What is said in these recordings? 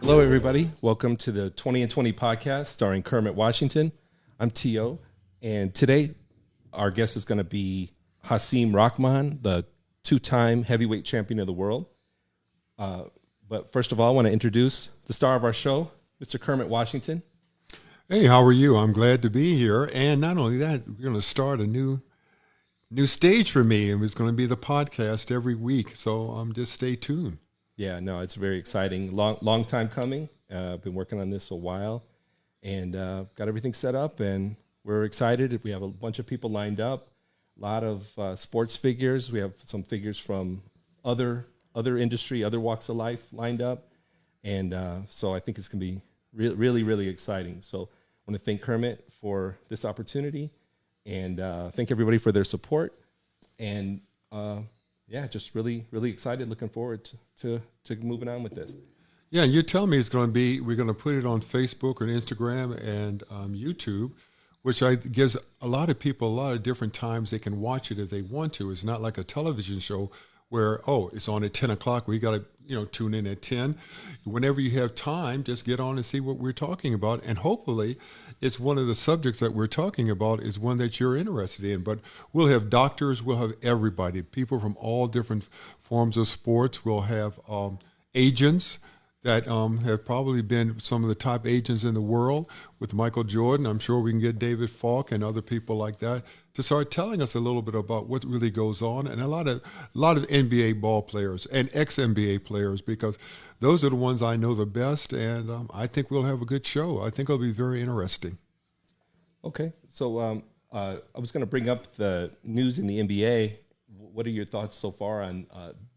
Hello, everybody. Welcome to the 20 and 20 podcast starring Kermit Washington. I'm T.O. And today our guest is going to be Hasim Rahman, the two-time heavyweight champion of the world. But first of all, I want to introduce the star of our show, Mr. Kermit Washington. Hey, how are you? I'm glad to be here. And not only that, we're going to start a new stage for me, and it's going to be the podcast every week. So just stay tuned. Yeah, no, it's very exciting. Long time coming. I've been working on this a while, and got everything set up, and we're excited. We have a bunch of people lined up, a lot of sports figures. We have some figures from other industry, other walks of life lined up, and so I think it's going to be really, really exciting. So I want to thank Kermit for this opportunity, and thank everybody for their support, and yeah, just really, really excited. Looking forward to moving on with this. Yeah, and you're telling me we're going to put it on Facebook and Instagram and YouTube, which gives a lot of people a lot of different times they can watch it if they want to. It's not like a television show where, it's on at 10 o'clock. We got to, tune in at 10. Whenever you have time, just get on and see what we're talking about. And hopefully it's one of the subjects that we're talking about is one that you're interested in. But we'll have doctors, we'll have everybody, people from all different forms of sports. We'll have agents that have probably been some of the top agents in the world with Michael Jordan. I'm sure we can get David Falk and other people like that to start telling us a little bit about what really goes on, and a lot of NBA ball players and ex-NBA players, because those are the ones I know the best, and I think we'll have a good show. I think it'll be very interesting. Okay, so I was going to bring up the news in the NBA. What are your thoughts so far on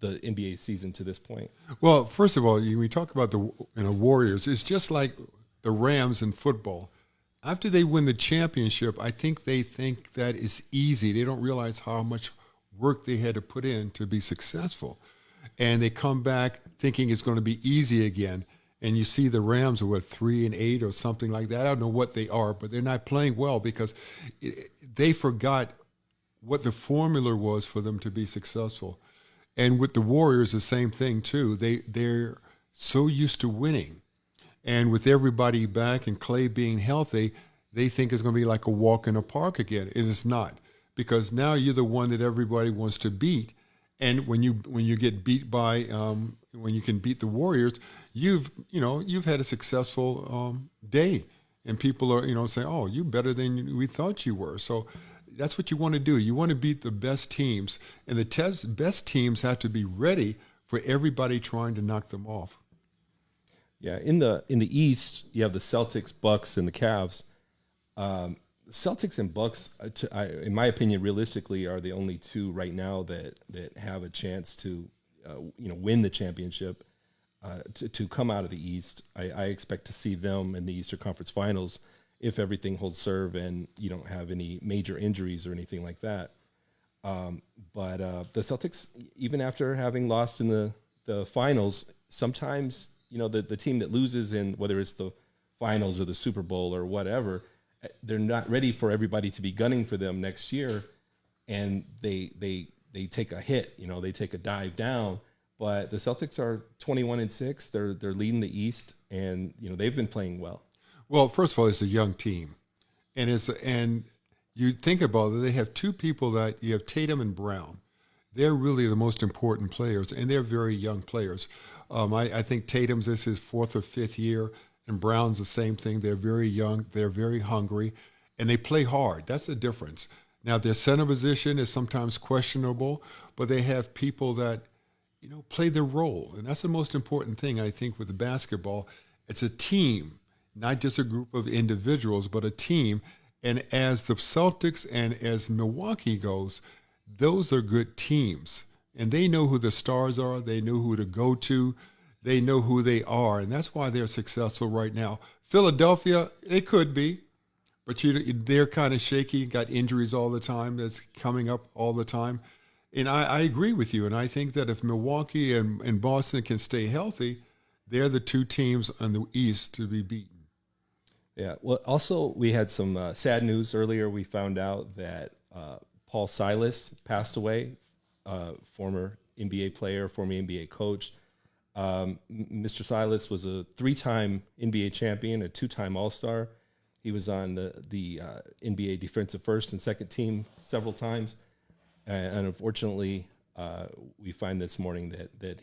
the NBA season to this point? Well, first of all, we talk about the Warriors. It's just like the Rams in football. After they win the championship, I think they think that it's easy. They don't realize how much work they had to put in to be successful. And they come back thinking it's going to be easy again. And you see the Rams are 3-8 or something like that. I don't know what they are, but they're not playing well because they forgot what the formula was for them to be successful. And with the Warriors, the same thing too. They're so used to winning. And with everybody back and Clay being healthy, they think it's going to be like a walk in the park again. It is not, because now you're the one that everybody wants to beat. And when you get beat by, when you can beat the Warriors, you've had a successful day, and people are saying, "Oh, you're better than we thought you were." So that's what you want to do. You want to beat the best teams, and the best teams have to be ready for everybody trying to knock them off. Yeah, in the East, you have the Celtics, Bucks, and the Cavs. Celtics and Bucks, in my opinion, realistically, are the only two right now that have a chance to, win the championship. To come out of the East, I expect to see them in the Eastern Conference Finals if everything holds serve and you don't have any major injuries or anything like that. But the Celtics, even after having lost in the finals, sometimes the team that loses in, whether it's the finals or the Super Bowl or whatever, they're not ready for everybody to be gunning for them next year, and they take a hit, they take a dive down. But the Celtics are 21-6. They're leading the East, and they've been playing well. Well, first of all, it's a young team, and you think about it, they have two people that you have, Tatum and Brown. They're really the most important players, and they're very young players. I think Tatum's is his fourth or fifth year, and Brown's the same thing. They're very young, they're very hungry, and they play hard. That's the difference. Now, their center position is sometimes questionable, but they have people that, play their role, and that's the most important thing, I think, with basketball. It's a team, not just a group of individuals, but a team. And as the Celtics and as Milwaukee goes, those are good teams. And they know who the stars are. They know who to go to. They know who they are. And that's why they're successful right now. Philadelphia, it could be, but they're kind of shaky, got injuries all the time. That's coming up all the time. And I agree with you. And I think that if Milwaukee and Boston can stay healthy, they're the two teams on the East to be beaten. Yeah. Well, also, we had some sad news earlier. We found out that Paul Silas passed away, former NBA player, former NBA coach. Mr. Silas was a 3-time NBA champion, a 2-time All-Star. He was on the NBA defensive first and second team several times. And unfortunately, we find this morning that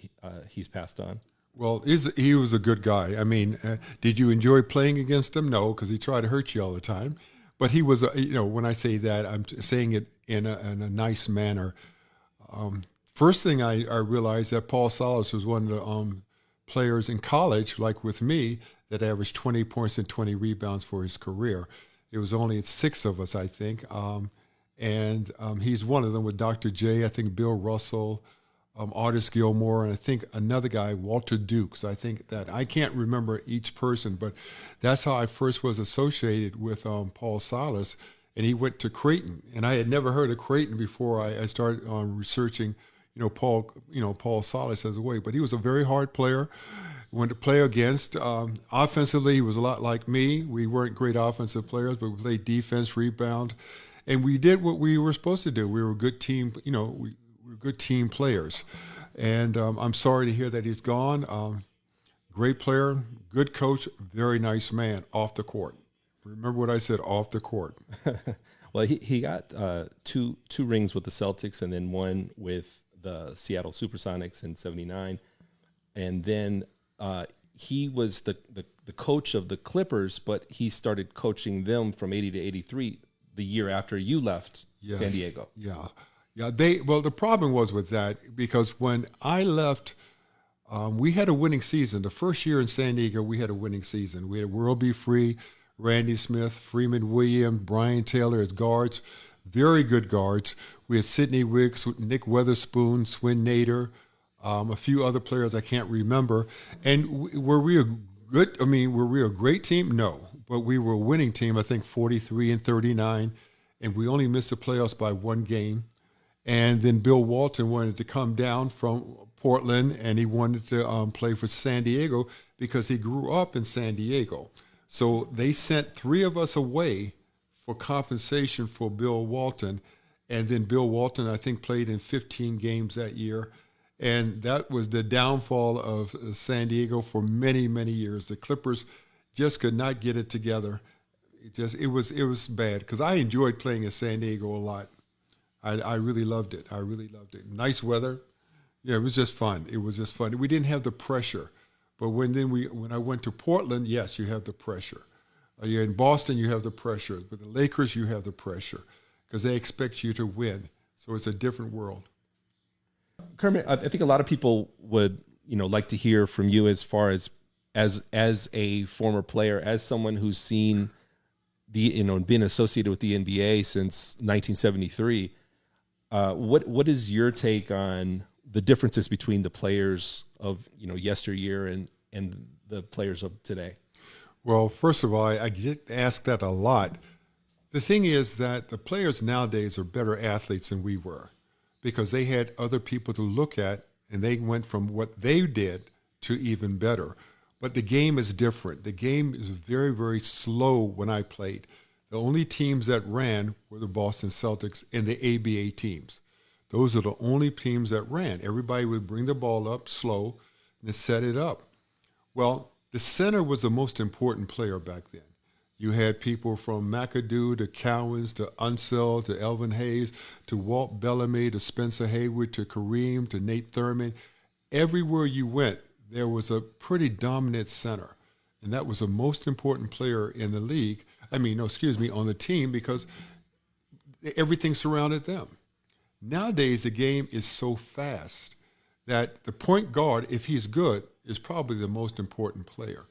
he's passed on. Well, he was a good guy. I mean, did you enjoy playing against him? No, because he tried to hurt you all the time. But he was, when I say that, I'm saying it in a nice manner. First thing I realized that Paul Silas was one of the players in college, like with me, that averaged 20 points and 20 rebounds for his career. It was only 6 of us, I think. And he's one of them with Dr. J, I think Bill Russell, Artis Gilmore, and I think another guy, Walter Dukes. I think that I can't remember each person, but that's how I first was associated with Paul Silas. And he went to Creighton, and I had never heard of Creighton before I started researching, Paul Silas as a way. But he was a very hard player. Went to play against. Offensively, he was a lot like me. We weren't great offensive players, but we played defense, rebound, and we did what we were supposed to do. We were a good team. We were good team players. And I'm sorry to hear that he's gone. Great player, good coach, very nice man off the court. Remember what I said, off the court. Well, he got two rings with the Celtics and then one with the Seattle Supersonics in '79. And then he was the coach of the Clippers, but he started coaching them from '80 to '83, the year after you left San Diego. Yeah. The problem was with that, because when I left, we had a winning season. The first year in San Diego, we had a winning season. We had World B. Free, Randy Smith, Freeman Williams, Brian Taylor as guards, very good guards. We had Sidney Wicks, Nick Weatherspoon, Swin Nader, a few other players I can't remember. And were we a great team? No, but we were a winning team. I think 43-39, and we only missed the playoffs by 1 game. And then Bill Walton wanted to come down from Portland, and he wanted to play for San Diego because he grew up in San Diego. So they sent 3 of us away for compensation for Bill Walton. And then Bill Walton, I think, played in 15 games that year. And that was the downfall of San Diego for many, many years. The Clippers just could not get it together. It was bad, because I enjoyed playing in San Diego a lot. I really loved it. Nice weather. Yeah, it was just fun. We didn't have the pressure. But when I went to Portland, yes, you have the pressure. You're in Boston, you have the pressure. But the Lakers, you have the pressure, because they expect you to win. So it's a different world. Kermit, I think a lot of people would, like to hear from you as far as a former player, as someone who's seen been associated with the NBA since 1973. What is your take on the differences between the players of yesteryear and the players of today? Well, first of all, I get asked that a lot. The thing is that the players nowadays are better athletes than we were, because they had other people to look at, and they went from what they did to even better. But the game is different. The game is very, very slow when I played. The only teams that ran were the Boston Celtics and the ABA teams. Those are the only teams that ran. Everybody would bring the ball up slow and set it up. Well, the center was the most important player back then. You had people from McAdoo to Cowens to Unseld to Elvin Hayes to Walt Bellamy to Spencer Haywood to Kareem to Nate Thurman. Everywhere you went, there was a pretty dominant center. And that was the most important player in the league. On the team, because everything surrounded them. Nowadays, the game is so fast that the point guard, if he's good, is probably the most important player,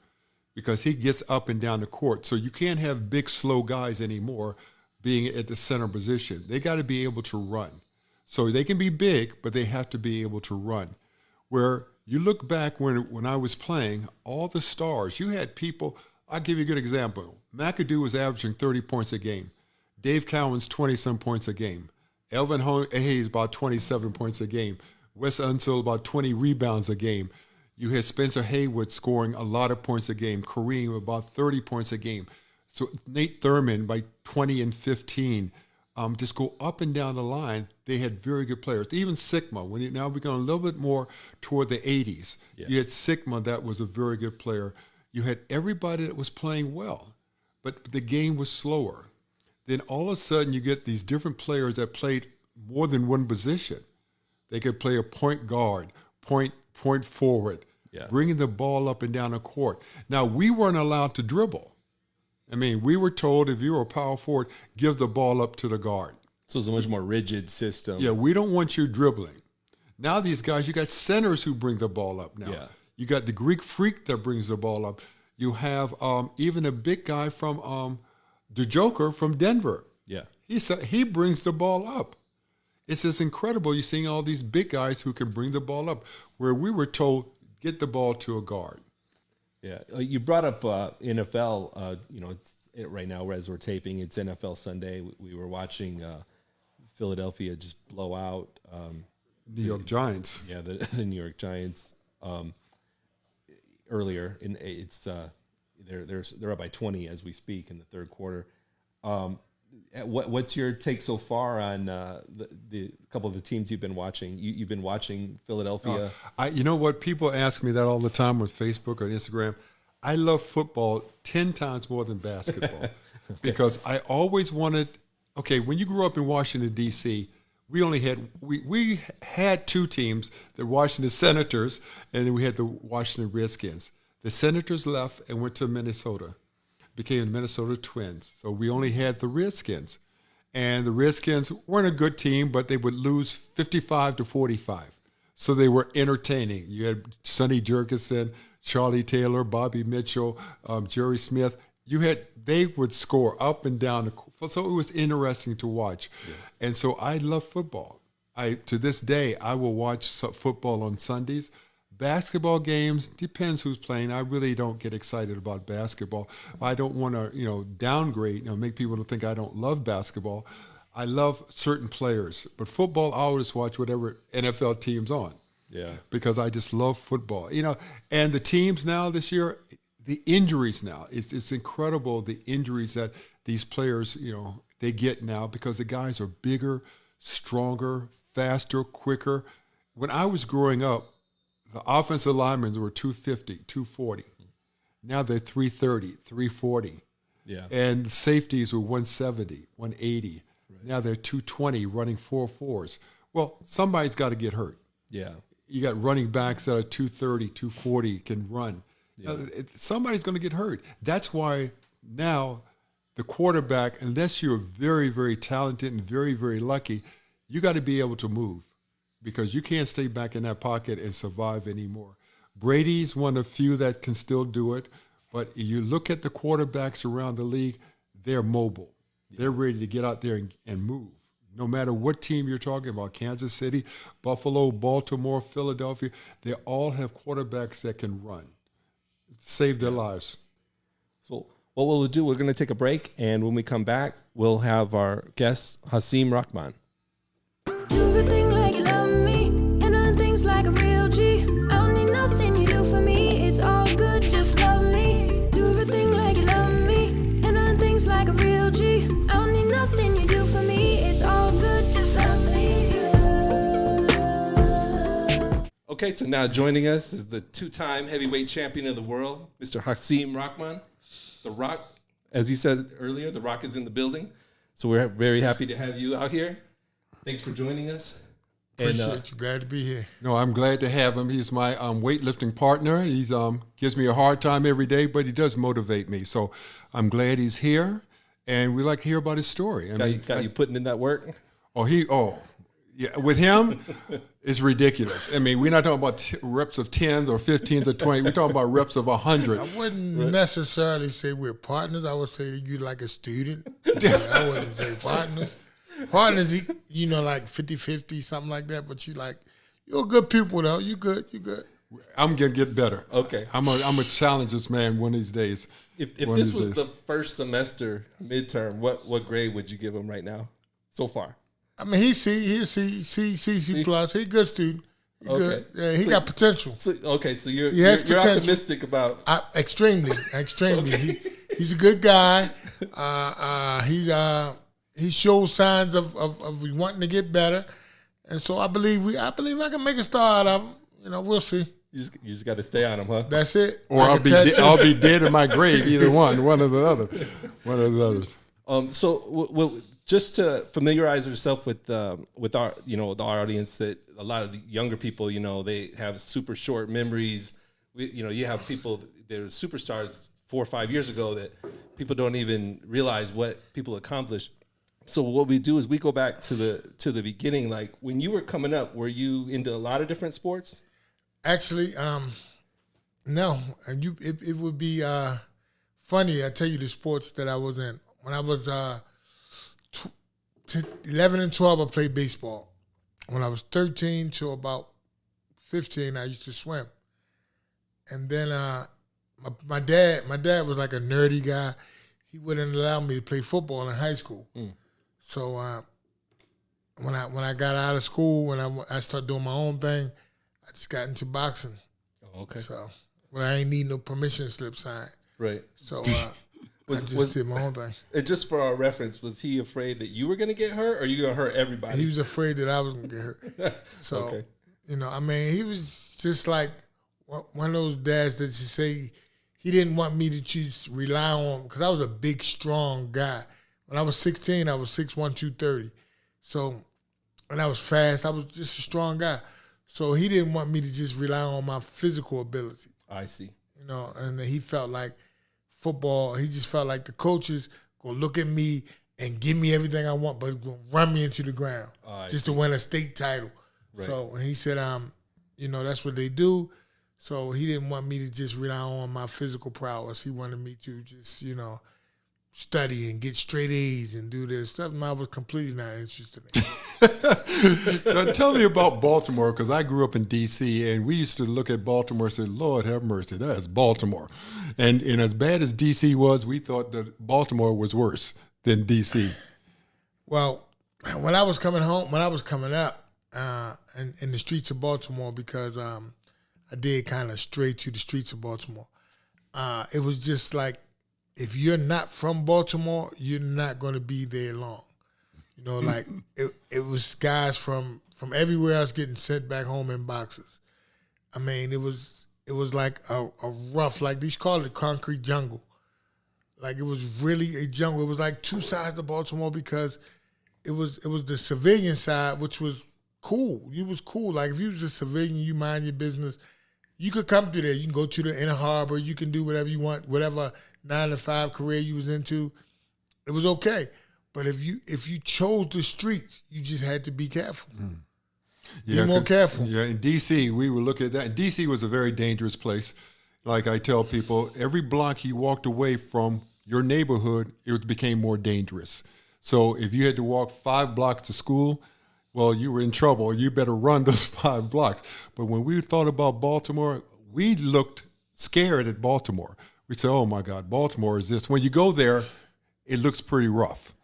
because he gets up and down the court. So you can't have big, slow guys anymore being at the center position. They got to be able to run. So they can be big, but they have to be able to run. Where you look back when I was playing, all the stars, you had people. I'll give you a good example. McAdoo was averaging 30 points a game. Dave Cowens, 20-some points a game. Elvin Hayes, about 27 points a game. Wes Unseld, about 20 rebounds a game. You had Spencer Haywood scoring a lot of points a game. Kareem, about 30 points a game. So Nate Thurman, by 20 and 15. just go up and down the line. They had very good players. Even Sigma, now we're going a little bit more toward the 80s. Yeah. You had Sigma that was a very good player. You had everybody that was playing well, but the game was slower. Then all of a sudden you get these different players that played more than one position. They could play a point guard, point forward, bringing the ball up and down the court. Now, we weren't allowed to dribble. I mean, we were told if you were a power forward, give the ball up to the guard. So it's a much more rigid system. Yeah, we don't want you dribbling. Now these guys, you got centers who bring the ball up now. Yeah. You got the Greek freak that brings the ball up. You have even a big guy from the Joker from Denver. Yeah. He brings the ball up. It's just incredible. You're seeing all these big guys who can bring the ball up, where we were told, get the ball to a guard. Yeah, you brought up NFL. It's right now as we're taping, it's NFL Sunday. We were watching Philadelphia just blow out New York Giants. Yeah, the New York Giants earlier. They're up by 20 as we speak in the third quarter. What's your take so far on the couple of the teams you've been watching? You've been watching Philadelphia. You know what? People ask me that all the time on Facebook or Instagram. I love football 10 times more than basketball because I always wanted. Okay, when you grew up in Washington D.C., we had two teams: the Washington Senators, and then we had the Washington Redskins. The Senators left and went to Minnesota. Became the Minnesota Twins. So we only had the Redskins. And the Redskins weren't a good team, but they would lose 55-45. So they were entertaining. You had Sonny Jurgensen, Charlie Taylor, Bobby Mitchell, Jerry Smith. They would score up and down. So it was interesting to watch. Yeah. And so I love football. To this day, I will watch football on Sundays. Basketball games, depends who's playing. I really don't get excited about basketball. I don't want to, downgrade, make people think I don't love basketball. I love certain players. But football, I always watch whatever NFL team's on. Yeah. Because I just love football. And the teams now this year, the injuries now, it's incredible the injuries that these players, they get now because the guys are bigger, stronger, faster, quicker. When I was growing up, the offensive linemen were 250, 240. Now they're 330, 340. Yeah. And safeties were 170, 180. Right. Now they're 220, running 4.4s. Well, somebody's got to get hurt. Yeah. You got running backs that are 230, 240, can run. Yeah. Somebody's going to get hurt. That's why now the quarterback, unless you're very, very talented and very, very lucky, you got to be able to move. Because you can't stay back in that pocket and survive anymore. Brady's one of the few that can still do it, but you look at the quarterbacks around the league, they're mobile. Yeah. They're ready to get out there and move. No matter what team you're talking about, Kansas City, Buffalo, Baltimore, Philadelphia, they all have quarterbacks that can run, save their lives. So what we'll do, we're going to take a break, and when we come back, we'll have our guest, Hasim Rahman. Everything like you love me, and other things like a real G. I don't need nothing you do for me, it's all good, just love me. Do everything like you love me, and other things like a real G. I don't need nothing you do for me, it's all good, just love me. Okay, so now joining us is the two-time heavyweight champion of the world, Mr. Hasim Rahman. The Rock, as he said earlier, the Rock is in the building. So we're very happy to have you out here. Thanks for joining us. Appreciate you. Glad to be here. No, I'm glad to have him. He's my weightlifting partner. He's gives me a hard time every day, but he does motivate me. So I'm glad he's here, and we like to hear about his story. Got you putting in that work? Yeah, with him, it's ridiculous. I mean, we're not talking about reps of 10s or 15s or 20s. We're talking about reps of 100. I wouldn't necessarily say we're partners. I would say that you like a student. I wouldn't say partners. Partners, like 50-50, something like that. But you're a good pupil, though. You good. I'm going to get better. Okay. I'm a challenge this man one of these days. If this was the first semester midterm, what grade would you give him right now so far? I mean, he's C plus. He's a good student. He good. Yeah, he got potential. So you're optimistic about extremely. Okay. He's a good guy. he showed signs of wanting to get better, and so I believe I can make a star out of him. You know, we'll see. You just got to stay on him, huh? That's it. Or I'll be dead in my grave. Either one of the other, one of the others. So just to familiarize yourself with our the audience, that a lot of the younger people, they have super short memories. You have people that are superstars 4 or 5 years ago that people don't even realize what people accomplished. So what we do is we go back to the beginning. Like when you were coming up, were you into a lot of different sports? Actually, no. And it would be funny. I tell you the sports that I was in when I was 11 and 12. I played baseball. When I was 13 to about 15, I used to swim. And then my dad was like a nerdy guy. He wouldn't allow me to play football in high school. So when I got out of school, when I started doing my own thing, I just got into boxing. Oh, okay. So I ain't need no permission slip signed. Right. So I just did my own thing. And just for our reference, was he afraid that you were going to get hurt, or you going to hurt everybody? He was afraid that I was going to get hurt. So, okay. He was just like one of those dads that you say he didn't want me to just rely on, because I was a big, strong guy. When I was 16, I was 6'1", 230. So, and I was fast. I was just a strong guy. So he didn't want me to just rely on my physical ability. I see. And he felt like football, he just felt like the coaches going to look at me and give me everything I want, but going to run me into the ground just to win a state title. Right. So he said, that's what they do. So he didn't want me to just rely on my physical prowess. He wanted me to just, study and get straight A's and do this stuff. And I was completely not interested in it. Now, tell me about Baltimore, because I grew up in D.C., and we used to look at Baltimore and say, Lord have mercy, that's Baltimore. And as bad as D.C. was, we thought that Baltimore was worse than D.C. Well, when I was coming up in the streets of Baltimore, because I did kind of stray to the streets of Baltimore, it was just like, if you're not from Baltimore, you're not going to be there long. Like it was guys from everywhere else getting sent back home in boxes. I mean, it was like a rough, like they call it concrete jungle. Like it was really a jungle. It was like two sides of Baltimore, because it was the civilian side, which was cool. You was cool. Like if you was a civilian, you mind your business. You could come through there. You can go to the inner harbor. You can do whatever you want, whatever 9-to-5 career you was into. It was okay. But if you chose the streets, you just had to be careful. Be more careful. Yeah, in D.C., we were looking at that. And D.C. was a very dangerous place. Like I tell people, every block you walked away from your neighborhood, it became more dangerous. So if you had to walk 5 blocks to school, well, you were in trouble. You better run those 5 blocks. But when we thought about Baltimore, we looked scared at Baltimore. We said, oh, my God, Baltimore is this. When you go there, it looks pretty rough.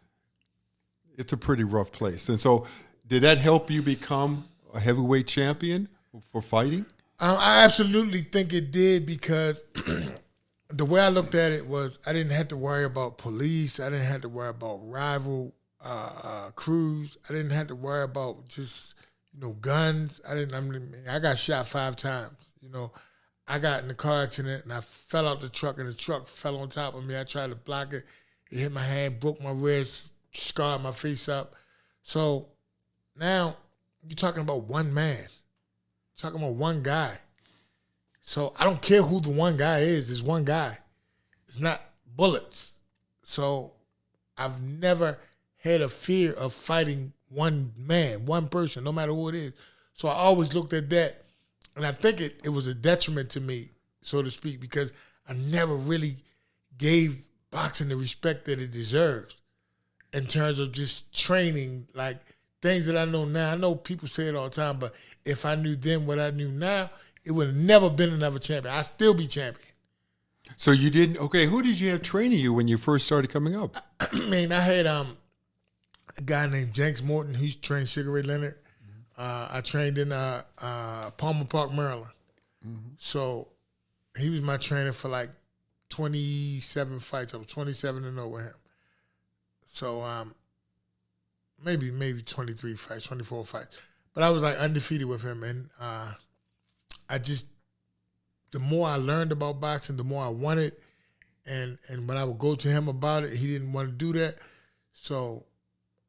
It's a pretty rough place. And so did that help you become a heavyweight champion for fighting? I absolutely think it did, because the way I looked at it was I didn't have to worry about police. I didn't have to worry about rival crews. I didn't have to worry about just, guns. I got shot 5 times. I got in a car accident and I fell out the truck, and the truck fell on top of me. I tried to block it. It hit my hand, broke my wrist, scarred my face up. So now you're talking about one man. You're talking about one guy. So I don't care who the one guy is. It's one guy. It's not bullets. So I've never had a fear of fighting one man, one person, no matter who it is. So I always looked at that, and I think it was a detriment to me, so to speak, because I never really gave boxing the respect that it deserves in terms of just training, like things that I know now. I know people say it all the time, but if I knew then what I knew now, it would have never been another champion. I'd still be champion. So you didn't, okay, who did you have training you when you first started coming up? I mean, I had a guy named Jenks Morton. He's trained Sugar Ray Leonard. I trained in Palmer Park, Maryland. So he was my trainer for like 27 fights. I was 27-0 with him. So maybe 23 fights, 24 fights. But I was like undefeated with him, and the more I learned about boxing, the more I wanted, and when I would go to him about it, he didn't want to do that, so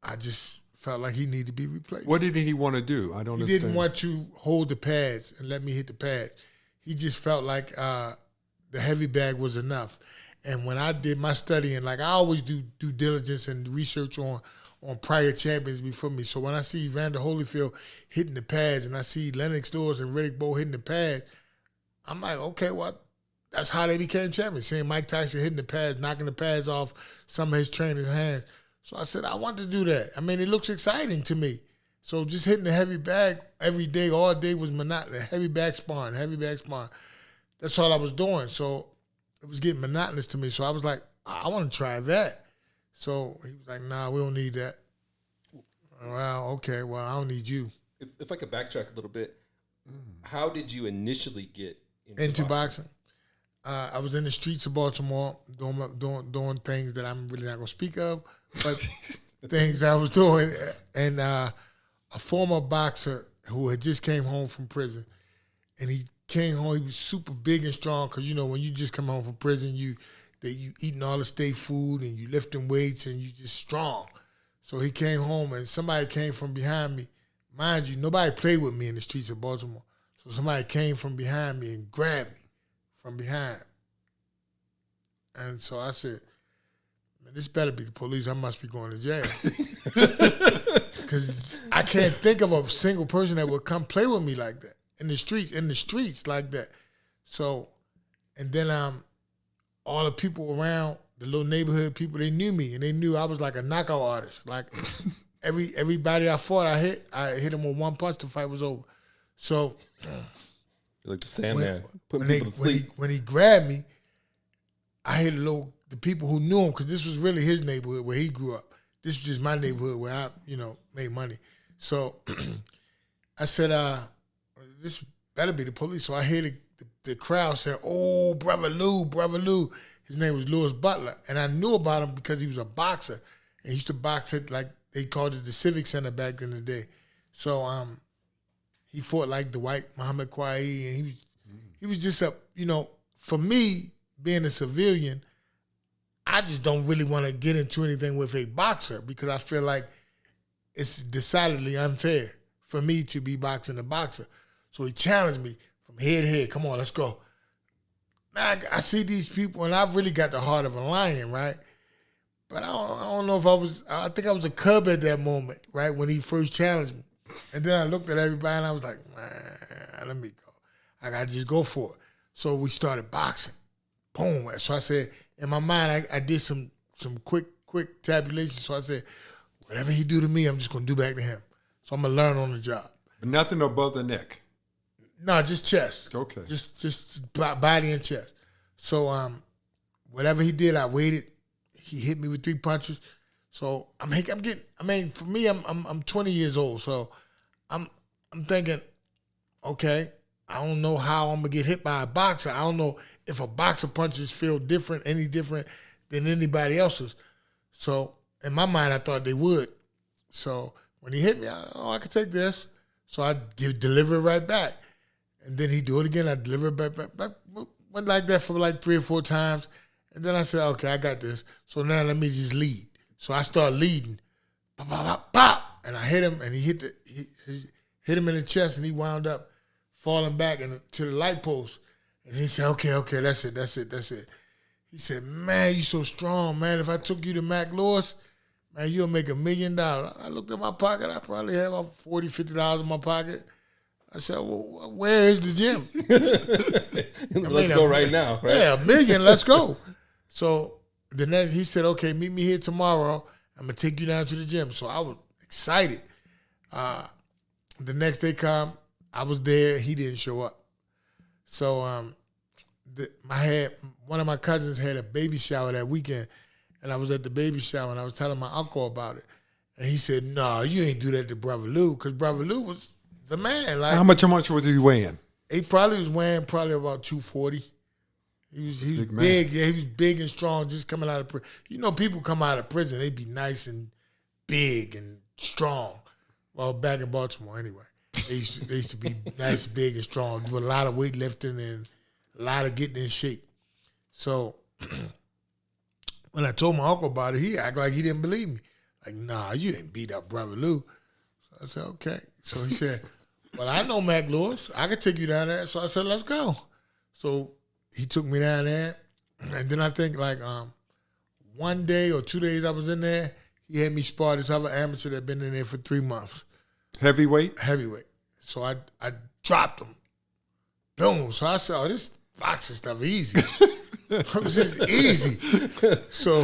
I just felt like he needed to be replaced. What did he want to do? I don't understand. He didn't want to hold the pads and let me hit the pads. He just felt like the heavy bag was enough. And when I did my studying, like I always do due diligence and research on prior champions before me. So when I see Evander Holyfield hitting the pads and I see Lennox Lewis and Riddick Bowe hitting the pads, I'm like, okay, well, that's how they became champions. Seeing Mike Tyson hitting the pads, knocking the pads off some of his trainer's hands. So I said, I want to do that. I mean, it looks exciting to me. So just hitting the heavy bag every day, all day was monotonous. Heavy bag sparring. That's all I was doing. So it was getting monotonous to me. So I was like, I want to try that. So he was like, nah, we don't need that. Well, okay, well, I don't need you. If I could backtrack a little bit, how did you initially get into boxing? I was in the streets of Baltimore doing things that I'm really not going to speak of, but things I was doing. And a former boxer who had just came home from prison, and he came home, he was super big and strong, because, you know, when you just come home from prison, you eating all the state food and you lifting weights and you just strong. So he came home and somebody came from behind me. Mind you, nobody played with me in the streets of Baltimore. So somebody came from behind me and grabbed me from behind. And so I said, man, this better be the police. I must be going to jail. Because I can't think of a single person that would come play with me like that. In the streets like that. So, and then all the people around, the little neighborhood people, they knew me, and they knew I was like a knockout artist. Like everybody I fought, I hit them with one punch, the fight was over. So, you're like the Sandman, when he grabbed me, I hit the people who knew him, because this was really his neighborhood where he grew up. This was just my neighborhood where I, made money. So I said, this better be the police. So I hear the crowd saying, oh, Brother Lou. His name was Louis Butler. And I knew about him because he was a boxer. And he used to box at, like, they called it the Civic Center back in the day. So he fought like the white Muhammad Kwai. And he was just for me, being a civilian, I just don't really want to get into anything with a boxer, because I feel like it's decidedly unfair for me to be boxing a boxer. So he challenged me from head to head. Come on, let's go. Now, I see these people, and I've really got the heart of a lion, right? But I don't know if I think I was a cub at that moment, right, when he first challenged me. And then I looked at everybody, and I was like, man, let me go. I got to just go for it. So we started boxing. Boom. So I said, in my mind, I did some quick tabulation. So I said, whatever he do to me, I'm just going to do back to him. So I'm going to learn on the job. But nothing above the neck. No, just chest. Okay. Just body and chest. So whatever he did, I waited. He hit me with 3 punches. So I'm getting. I mean, for me, I'm 20 years old. So I'm thinking, okay, I don't know how I'm gonna get hit by a boxer. I don't know if a boxer punches feel any different than anybody else's. So in my mind, I thought they would. So when he hit me, I could take this. So I deliver it right back. And then he do it again. I deliver it back. Went like that for like 3 or 4 times. And then I said, okay, I got this. So now let me just lead. So I start leading. Pop, pop, pop, pop. And I hit him, and he hit him in the chest, and he wound up falling back to the light post. And he said, okay, that's it. He said, man, you so strong, man. If I took you to Mac Lewis, man, you'll make $1 million. I looked at my pocket. I probably had about $40, $50 in my pocket. I said, well, where is the gym? Let's go right now. Right? Yeah, $1 million, let's go. So he said, okay, meet me here tomorrow. I'm going to take you down to the gym. So I was excited. The next day come, I was there. He didn't show up. So one of my cousins had a baby shower that weekend, and I was at the baby shower, and I was telling my uncle about it. And he said, no, you ain't do that to Brother Lou, because Brother Lou was the man. Like, how much was he weighing? He probably was weighing about 240. He was big. Yeah, he was big and strong, just coming out of prison. You know, people come out of prison, they be nice and big and strong. Well, back in Baltimore anyway. They used to be nice, big, and strong. Do a lot of weightlifting and a lot of getting in shape. So when I told my uncle about it, he acted like he didn't believe me. Like, nah, you ain't beat up Brother Lou. So I said, okay. So he said, well, I know Mac Lewis. I could take you down there. So I said, let's go. So he took me down there. And then I think like 1 day or 2 days I was in there, he had me spar this other amateur that had been in there for 3 months. Heavyweight? Heavyweight. So I dropped him. Boom. So I said, oh, this boxing stuff easy. It was just easy. So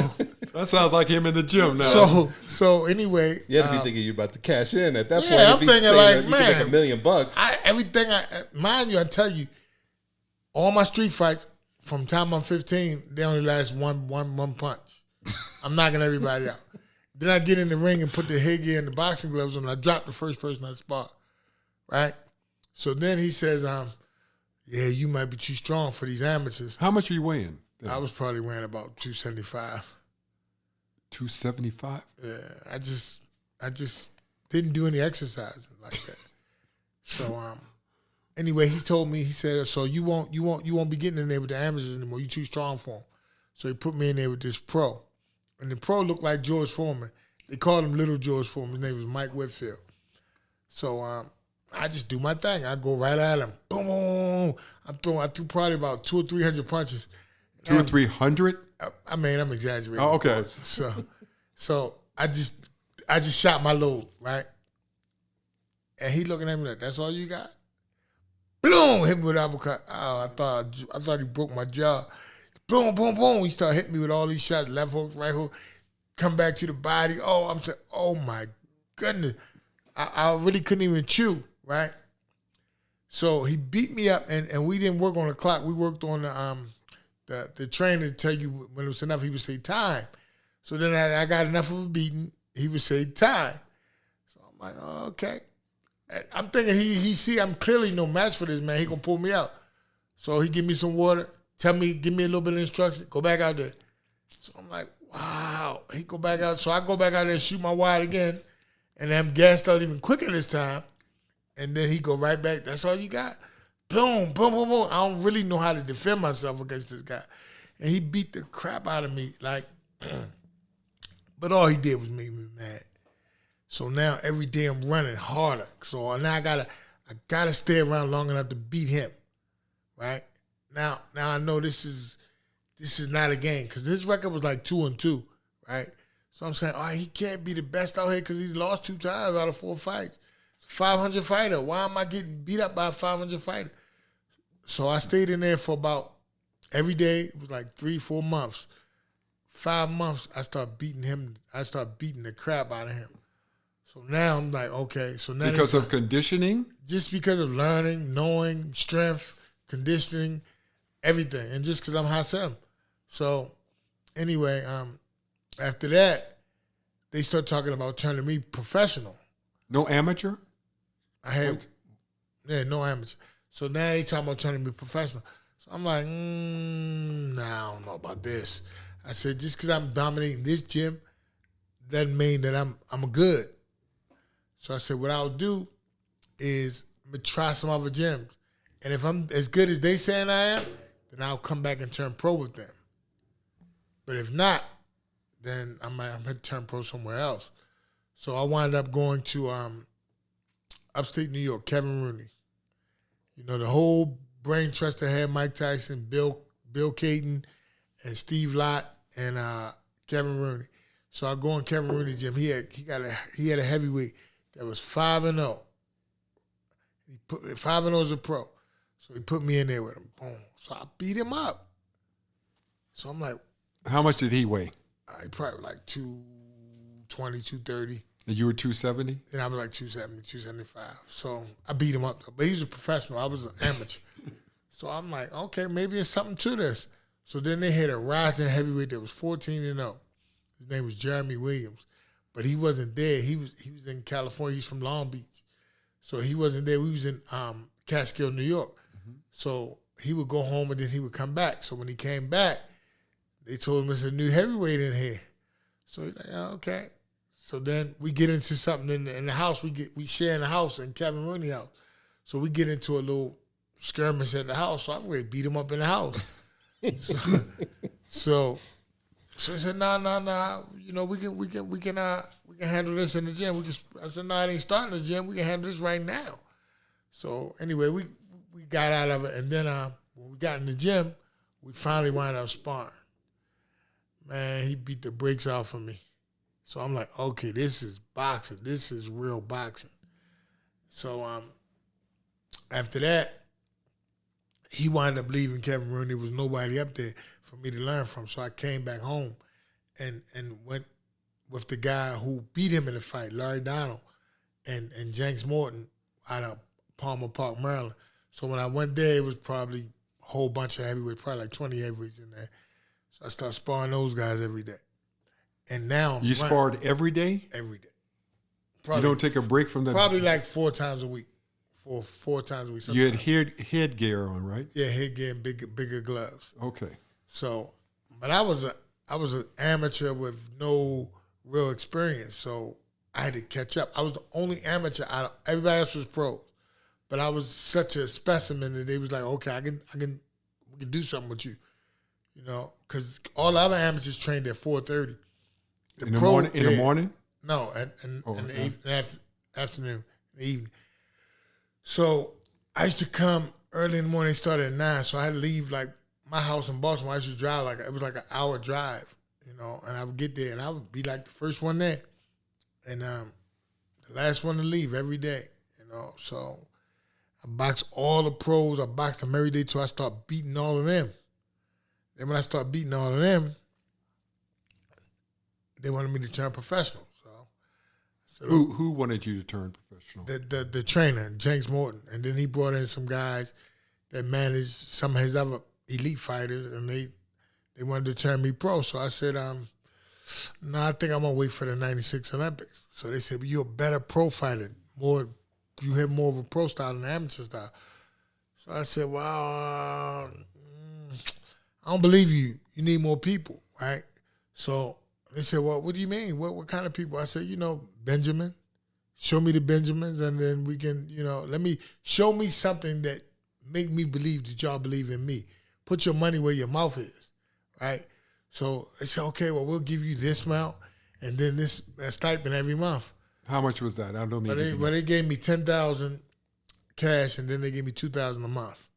that sounds like him in the gym now. So anyway, you had to be thinking you're about to cash in at that point. I'm thinking like, man, you make $1 million. Mind you, I tell you, all my street fights from time I'm 15, they only last one punch. I'm knocking everybody out. Then I get in the ring and put the headgear and the boxing gloves on. And I drop the first person I spot, right? So then he says, yeah, you might be too strong for these amateurs. How much are you weighing? I was probably weighing about 275. 275? Yeah, I just didn't do any exercising like that. So anyway, he told me, he said, so you won't be getting in there with the amateurs anymore. You're too strong for them. So he put me in there with this pro. And the pro looked like George Foreman. They called him Little George Foreman. His name was Mike Whitfield. So I just do my thing. I go right at him. Boom, boom. I threw probably about 200 or 300 punches. 200 or 300? I mean, I'm exaggerating. Oh, okay. So I just shot my load, right? And he looking at me like, that's all you got? Boom! Hit me with an uppercut. Oh, I thought he broke my jaw. Boom, boom, boom. He started hitting me with all these shots, left hook, right hook, come back to the body. Oh, I'm saying, oh my goodness. I really couldn't even chew, right? So he beat me up, and we didn't work on the clock. We worked on the trainer to tell you when it was enough. He would say time. So then I got enough of a beating. He would say time. So I'm like, oh, okay. I'm thinking he see I'm clearly no match for this man. He gonna pull me out. So he give me some water, give me a little bit of instruction, go back out there. So I'm like, wow. He go back out. So I go back out there and shoot my wide again. And I'm gassed out even quicker this time. And then he go right back. That's all you got? Boom, boom, boom, boom. I don't really know how to defend myself against this guy. And he beat the crap out of me. Like, but all he did was make me mad. So now every day I'm running harder. So now I gotta stay around long enough to beat him. Right? Now I know this is not a game. Because his record was like 2-2, right? So I'm saying, he can't be the best out here because he lost 2 times out of 4 fights. 500 fighter. Why am I getting beat up by a 500 fighter? So I stayed in there for about every day. It was like 3-4 months. 5 months, I started beating him. I started beating the crap out of him. So now I'm like, okay. So now because of conditioning? Just because of learning, knowing, strength, conditioning, everything. And just because I'm Hasim. So anyway, after that, they start talking about turning me professional. No amateur? No amateur. So now they talking about turning me professional. So I'm like, nah, I don't know about this. I said, just because I'm dominating this gym doesn't mean that I'm good. So I said, what I'll do is I'm going to try some other gyms. And if I'm as good as they saying I am, then I'll come back and turn pro with them. But if not, then I'm going to turn pro somewhere else. So I wound up going to upstate New York, Kevin Rooney. You know, the whole brain trust that had Mike Tyson, Bill Caton, and Steve Lott, and Kevin Rooney. So I go in Kevin Rooney gym. He had a heavyweight that was 5-0. He put 5-0 as a pro. So he put me in there with him. Boom. So I beat him up. So I'm like, how much did he weigh? He probably like 220, 230. And you were 270? And I was like 270, 275. So I beat him up, though. But he was a professional. I was an amateur. So I'm like, okay, maybe there's something to this. So then they had a rising heavyweight that was 14-0. His name was Jeremy Williams. But he wasn't there. He was in California. He's from Long Beach. So he wasn't there. We was in Catskill, New York. Mm-hmm. So he would go home and then he would come back. So when he came back, they told him there's a new heavyweight in here. So he's like, okay. So then we get into something in the house. We share in the house in Kevin Rooney's house. So we get into a little skirmish at the house. So I'm ready to beat him up in the house. So he said, nah. You know, we can handle this in the gym. I said, no, it ain't starting the gym. We can handle this right now. So anyway, we got out of it, and then when we got in the gym, we finally wound up sparring. Man, he beat the brakes off of me. So I'm like, okay, this is boxing. This is real boxing. So after that, he wound up leaving Kevin Rooney. There was nobody up there for me to learn from. So I came back home and went with the guy who beat him in the fight, Larry Donald, and Jenks Morton out of Palmer Park, Maryland. So when I went there, it was probably a whole bunch of heavyweights, probably like 20 heavyweights in there. So I started sparring those guys every day. And now you sparred every day? Every day. Probably, you don't take a break from that? Probably like 4 times a week. Four times a week. You had headgear on, right? Yeah, headgear and bigger gloves. Okay. So, but I was an amateur with no real experience, so I had to catch up. I was the only amateur out of everybody else was pros, but I was such a specimen that they was like, okay, we can do something with you, you know, because all the other amateurs trained at 4:30. In the morning? No, in the afternoon, in the evening. So I used to come early in the morning. They started at 9, so I had to leave like my house in Baltimore. I used to drive it was like an hour drive, you know. And I would get there, and I would be like the first one there, and the last one to leave every day, you know. So I boxed all the pros. I boxed them every day till I start beating all of them. Then when I start beating all of them, they wanted me to turn professional. So who wanted you to turn professional? The trainer, Jenks Morton. And then he brought in some guys that managed some of his other elite fighters, and they wanted to turn me pro. So I said, no, I think I'm going to wait for the 96 Olympics. So they said, well, you're a better pro fighter. You have more of a pro style than an amateur style. So I said, well, I don't believe you. You need more people, right? So they said, well, what do you mean? What kind of people? I said, you know, Benjamin. Show me the Benjamins, and then we can, you know, show me something that make me believe that y'all believe in me. Put your money where your mouth is, right? So they said, okay, well, we'll give you this amount and then this stipend every month. How much was that? I don't mean. They gave me $10,000 cash, and then they gave me $2,000 a month,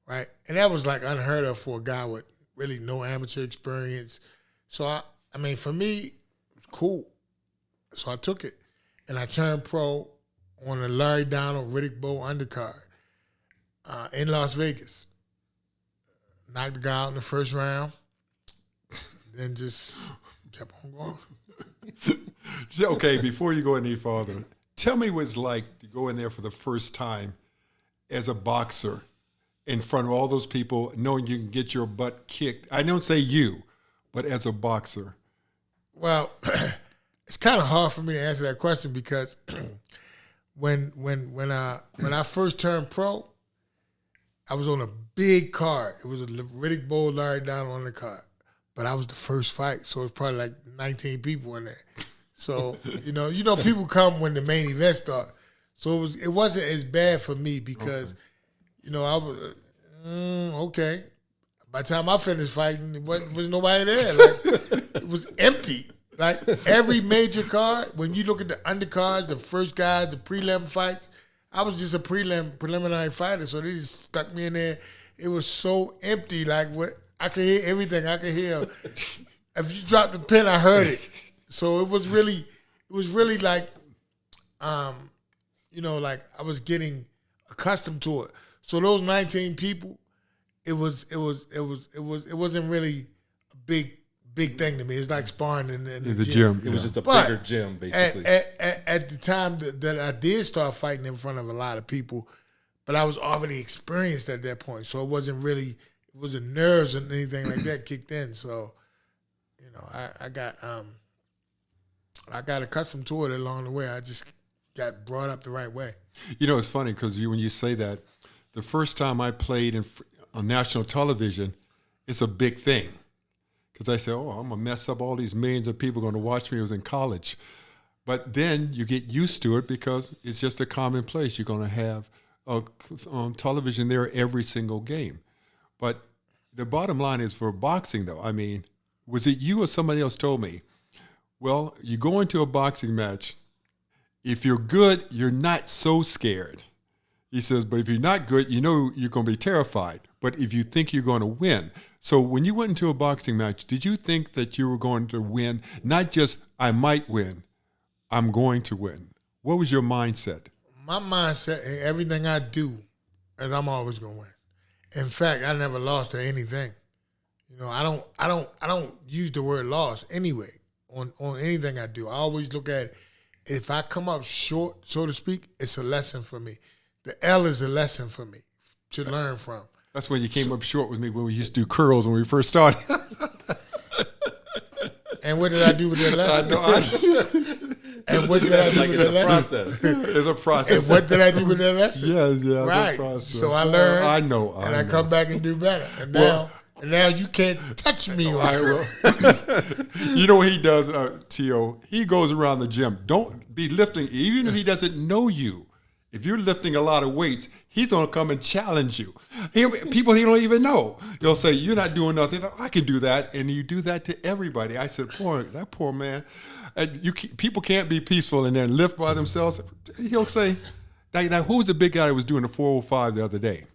right? And that was like unheard of for a guy with really no amateur experience. So I mean, for me, it was cool. So I took it, and I turned pro on a Larry Donald, Riddick Bowe undercard in Las Vegas. Knocked the guy out in the first round, then just kept on going. Okay, before you go any further, tell me what it's like to go in there for the first time as a boxer in front of all those people, knowing you can get your butt kicked. I don't say you, but as a boxer. Well, it's kind of hard for me to answer that question because when I first turned pro, I was on a big card. It was a Riddick Bowe, Larry Donald on the card, but I was the first fight, so it was probably like 19 people in there. So you know, people come when the main event starts. So it wasn't as bad for me because, you know, I was okay. By the time I finished fighting, there was nobody there. Like, it was empty. Like every major card, when you look at the undercards, the first guys, the prelim fights, I was just a preliminary fighter, so they just stuck me in there. It was so empty. Like I could hear everything. I could hear if you dropped the pin, I heard it. So it was really like, you know, like I was getting accustomed to it. So those 19 people, it wasn't really a big thing to me. It's like sparring in the gym. It was just a bigger gym, basically. At the time that I did start fighting in front of a lot of people, but I was already experienced at that point. So it wasn't nerves or anything like that kicked in. So, you know, I got accustomed to it along the way. I just got brought up the right way. You know, it's funny because when you say that, the first time I played on national television, it's a big thing. Because I said, I'm going to mess up all these millions of people going to watch me. It was in college. But then you get used to it because it's just a commonplace. You're going to have on television there every single game. But the bottom line is for boxing, though. I mean, was it you or somebody else told me? Well, you go into a boxing match. If you're good, you're not so scared. He says, but if you're not good, you know you're going to be terrified. But if you think you're going to win. So when you went into a boxing match, did you think that you were going to win? Not just, I might win, I'm going to win. What was your mindset? My mindset, everything I do, is I'm always going to win. In fact, I never lost to anything. You know, I don't use the word loss anyway on anything I do. I always look at it. If I come up short, so to speak, it's a lesson for me. The L is a lesson for me to learn from. That's when you came up short with me when we used to do curls when we first started. And what did I do with that lesson? And what did I do with that lesson? It's a process. And what did I do with that lesson? Yeah, right. It's a process. So I learned. I know. And I come back and do better. And now you can't touch me. You know what he does, T.O.? He goes around the gym. Don't be lifting, even if he doesn't know you. If you're lifting a lot of weights, he's going to come and challenge you. People he don't even know. He'll say, you're not doing nothing. I can do that. And you do that to everybody. I said, that poor man. People can't be peaceful and then lift by themselves. He'll say, now who was the big guy that was doing the 405 the other day?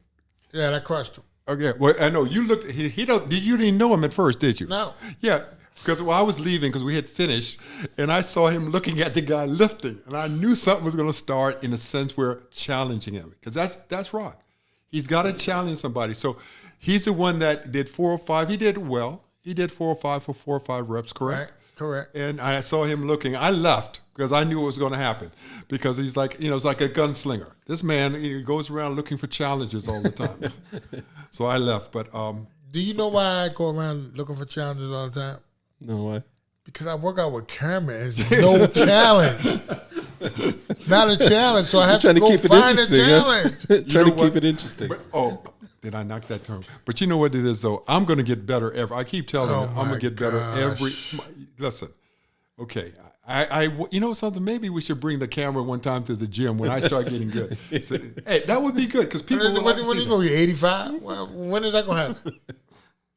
Yeah, that crushed him. Okay, well, I know. You looked, you didn't know him at first, did you? No. Yeah. Because I was leaving because we had finished, and I saw him looking at the guy lifting, and I knew something was going to start in a sense where challenging him, because that's right. He's got to challenge somebody. So he's the one that did 405. He did well. He did 405 for 4 or 5 reps, correct? Right, correct. And I saw him looking. I left because I knew what was going to happen, because he's like, it's like a gunslinger. This man, he goes around looking for challenges all the time. So I left. But do you know why I go around looking for challenges all the time? No, why? Because I work out with Kermit. It's no challenge. It's not a challenge, so I have to go find a challenge. Trying to keep it interesting. But, did I knock that term? But you know what it is, though? I'm going to get better every. I keep telling you, I'm going to get better every. Listen, okay. You know something? Maybe we should bring the camera one time to the gym when I start getting good. So, hey, that would be good because people. When are you going to be 85? When is that going to happen?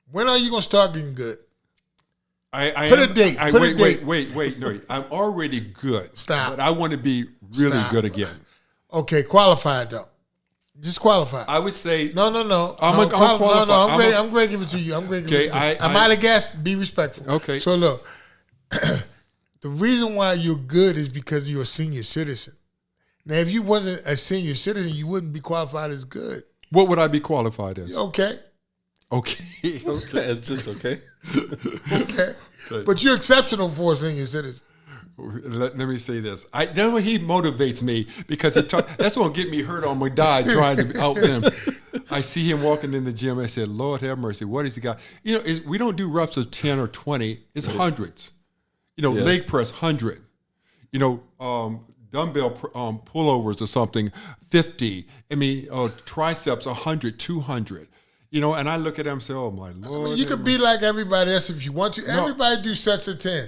When are you going to start getting good? Put a date. Wait. No, I'm already good. Stop. But I want to be really good again. Okay, qualified though. Just qualified. I would say no. I'm qualified. I'm going to give it to you. I'm out of gas. Be respectful. Okay. So look, the reason why you're good is because you're a senior citizen. Now, if you wasn't a senior citizen, you wouldn't be qualified as good. What would I be qualified as? Okay. It's just okay. Okay. But you're exceptional for a senior citizen. Let me say this. Then he motivates me because that's going to get me hurt on my die trying to outwin him. I see him walking in the gym. I said, Lord have mercy. What has he got? We don't do reps of 10 or 20. It's hundreds. Leg press, 100. Dumbbell pullovers or something, 50. Triceps, 100, 200. And I look at them and say, oh, my Lord. You could be like everybody else if you want to. No. Everybody do sets of 10.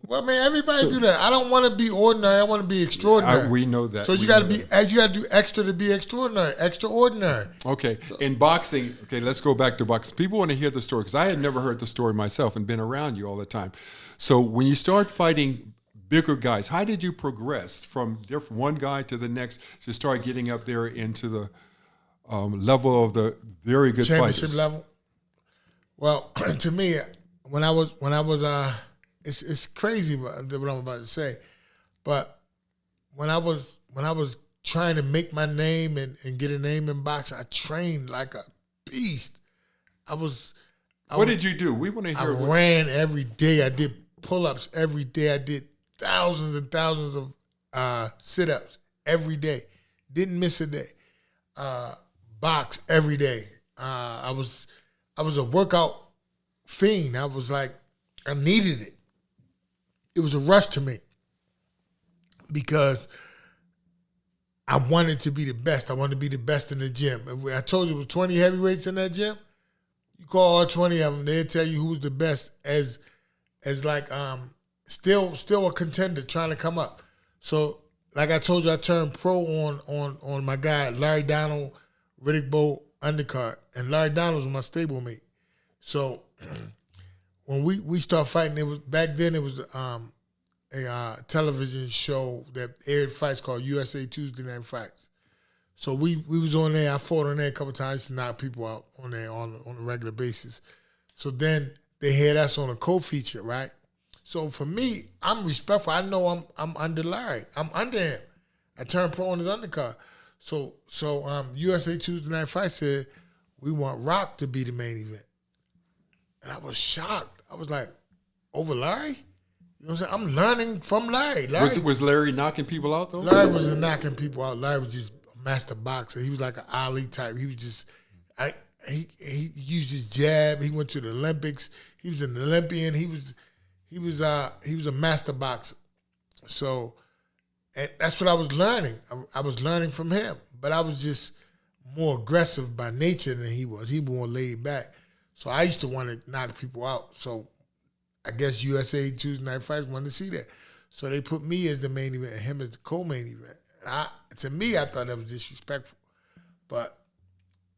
Well, man, everybody do that. I don't want to be ordinary. I want to be extraordinary. We know that. So you got to do extra to be extraordinary. Extraordinary. Okay. In boxing, let's go back to boxing. People want to hear the story because I had never heard the story myself and been around you all the time. So when you start fighting bigger guys, how did you progress from one guy to the next to start getting up there into the level of the very good championship fighters? Level? Well, to me, when I was it's crazy what I'm about to say, but when I was trying to make my name and get a name in boxing, I trained like a beast. What did you do? We want to hear. I ran every day. I did pull-ups every day. I did thousands and thousands of sit-ups every day. Didn't miss a day. Box every day. I was a workout fiend. I was like, I needed it. It was a rush to me because I wanted to be the best. I wanted to be the best in the gym. I told you it was 20 heavyweights in that gym. You call all 20 of them, they'll tell you who's the best as like still a contender trying to come up. So, like I told you, I turned pro on my guy, Larry Donald, Riddick Bowe undercard. And Larry Donald was my stablemate. So, when we start fighting, it was back then it was a television show that aired fights called USA Tuesday Night Fights. So we was on there. I fought on there a couple times to knock people out on there on a regular basis. So then they had us on a co-feature, right? So for me, I'm respectful. I know I'm under Larry. I'm under him. I turned pro on his undercard. So USA Tuesday Night Fight said we want Rock to be the main event, and I was shocked. I was like, over Larry? You know what I'm saying? I'm learning from Larry. Was Larry knocking people out though? Larry wasn't knocking people out. Larry was just a master boxer. He was like an Ali type. He was just, he used his jab. He went to the Olympics. He was an Olympian. He was a master boxer. So, and that's what I was learning. I was learning from him, but I was just more aggressive by nature than he was. He was more laid back. So I used to want to knock people out. So I guess USA Tuesday Night Fights wanted to see that. So they put me as the main event and him as the co-main event. And to me, I thought that was disrespectful. But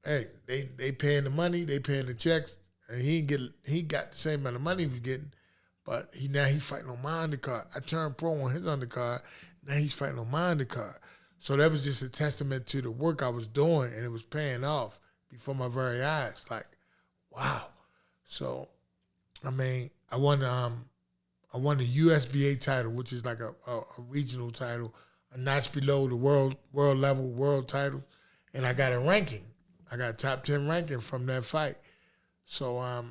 hey, they paying the money, they paying the checks, and he got the same amount of money he was getting. But now he's fighting on my undercard. I turned pro on his undercard. Now he's fighting on my undercard. So that was just a testament to the work I was doing, and it was paying off before my very eyes. Like, wow. So, I mean, I won the USBA title, which is like a regional title, a notch below the world level world title, and I got a ranking. I got a top 10 ranking from that fight. So,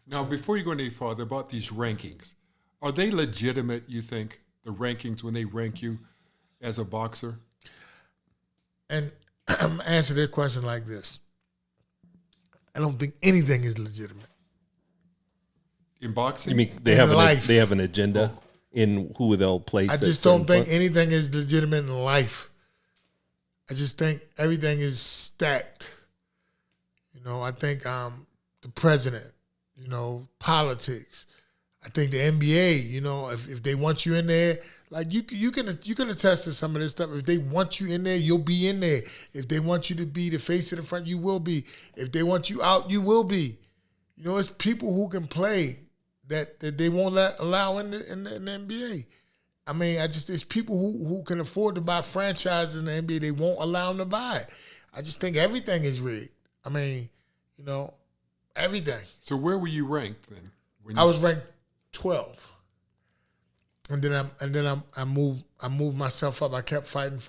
now, before you go any farther about these rankings, are they legitimate, you think, the rankings when they rank you as a boxer? And I'm going to answer that question like this. I don't think anything is legitimate. In boxing? You mean they have an agenda in who they'll place? I just don't think anything is legitimate in life. I just think everything is stacked. You know, I think the president, you know, politics. I think the NBA, you know, if they want you in there, like you can attest to some of this stuff. If they want you in there, you'll be in there. If they want you to be the face of the front, you will be. If they want you out, you will be. You know, it's people who can play that they won't allow in the NBA. I mean, it's people who can afford to buy franchises in the NBA. They won't allow them to buy it. I just think everything is rigged. I mean, you know, everything. So where were you ranked then? I was ranked 12, and then I moved myself up. I kept fighting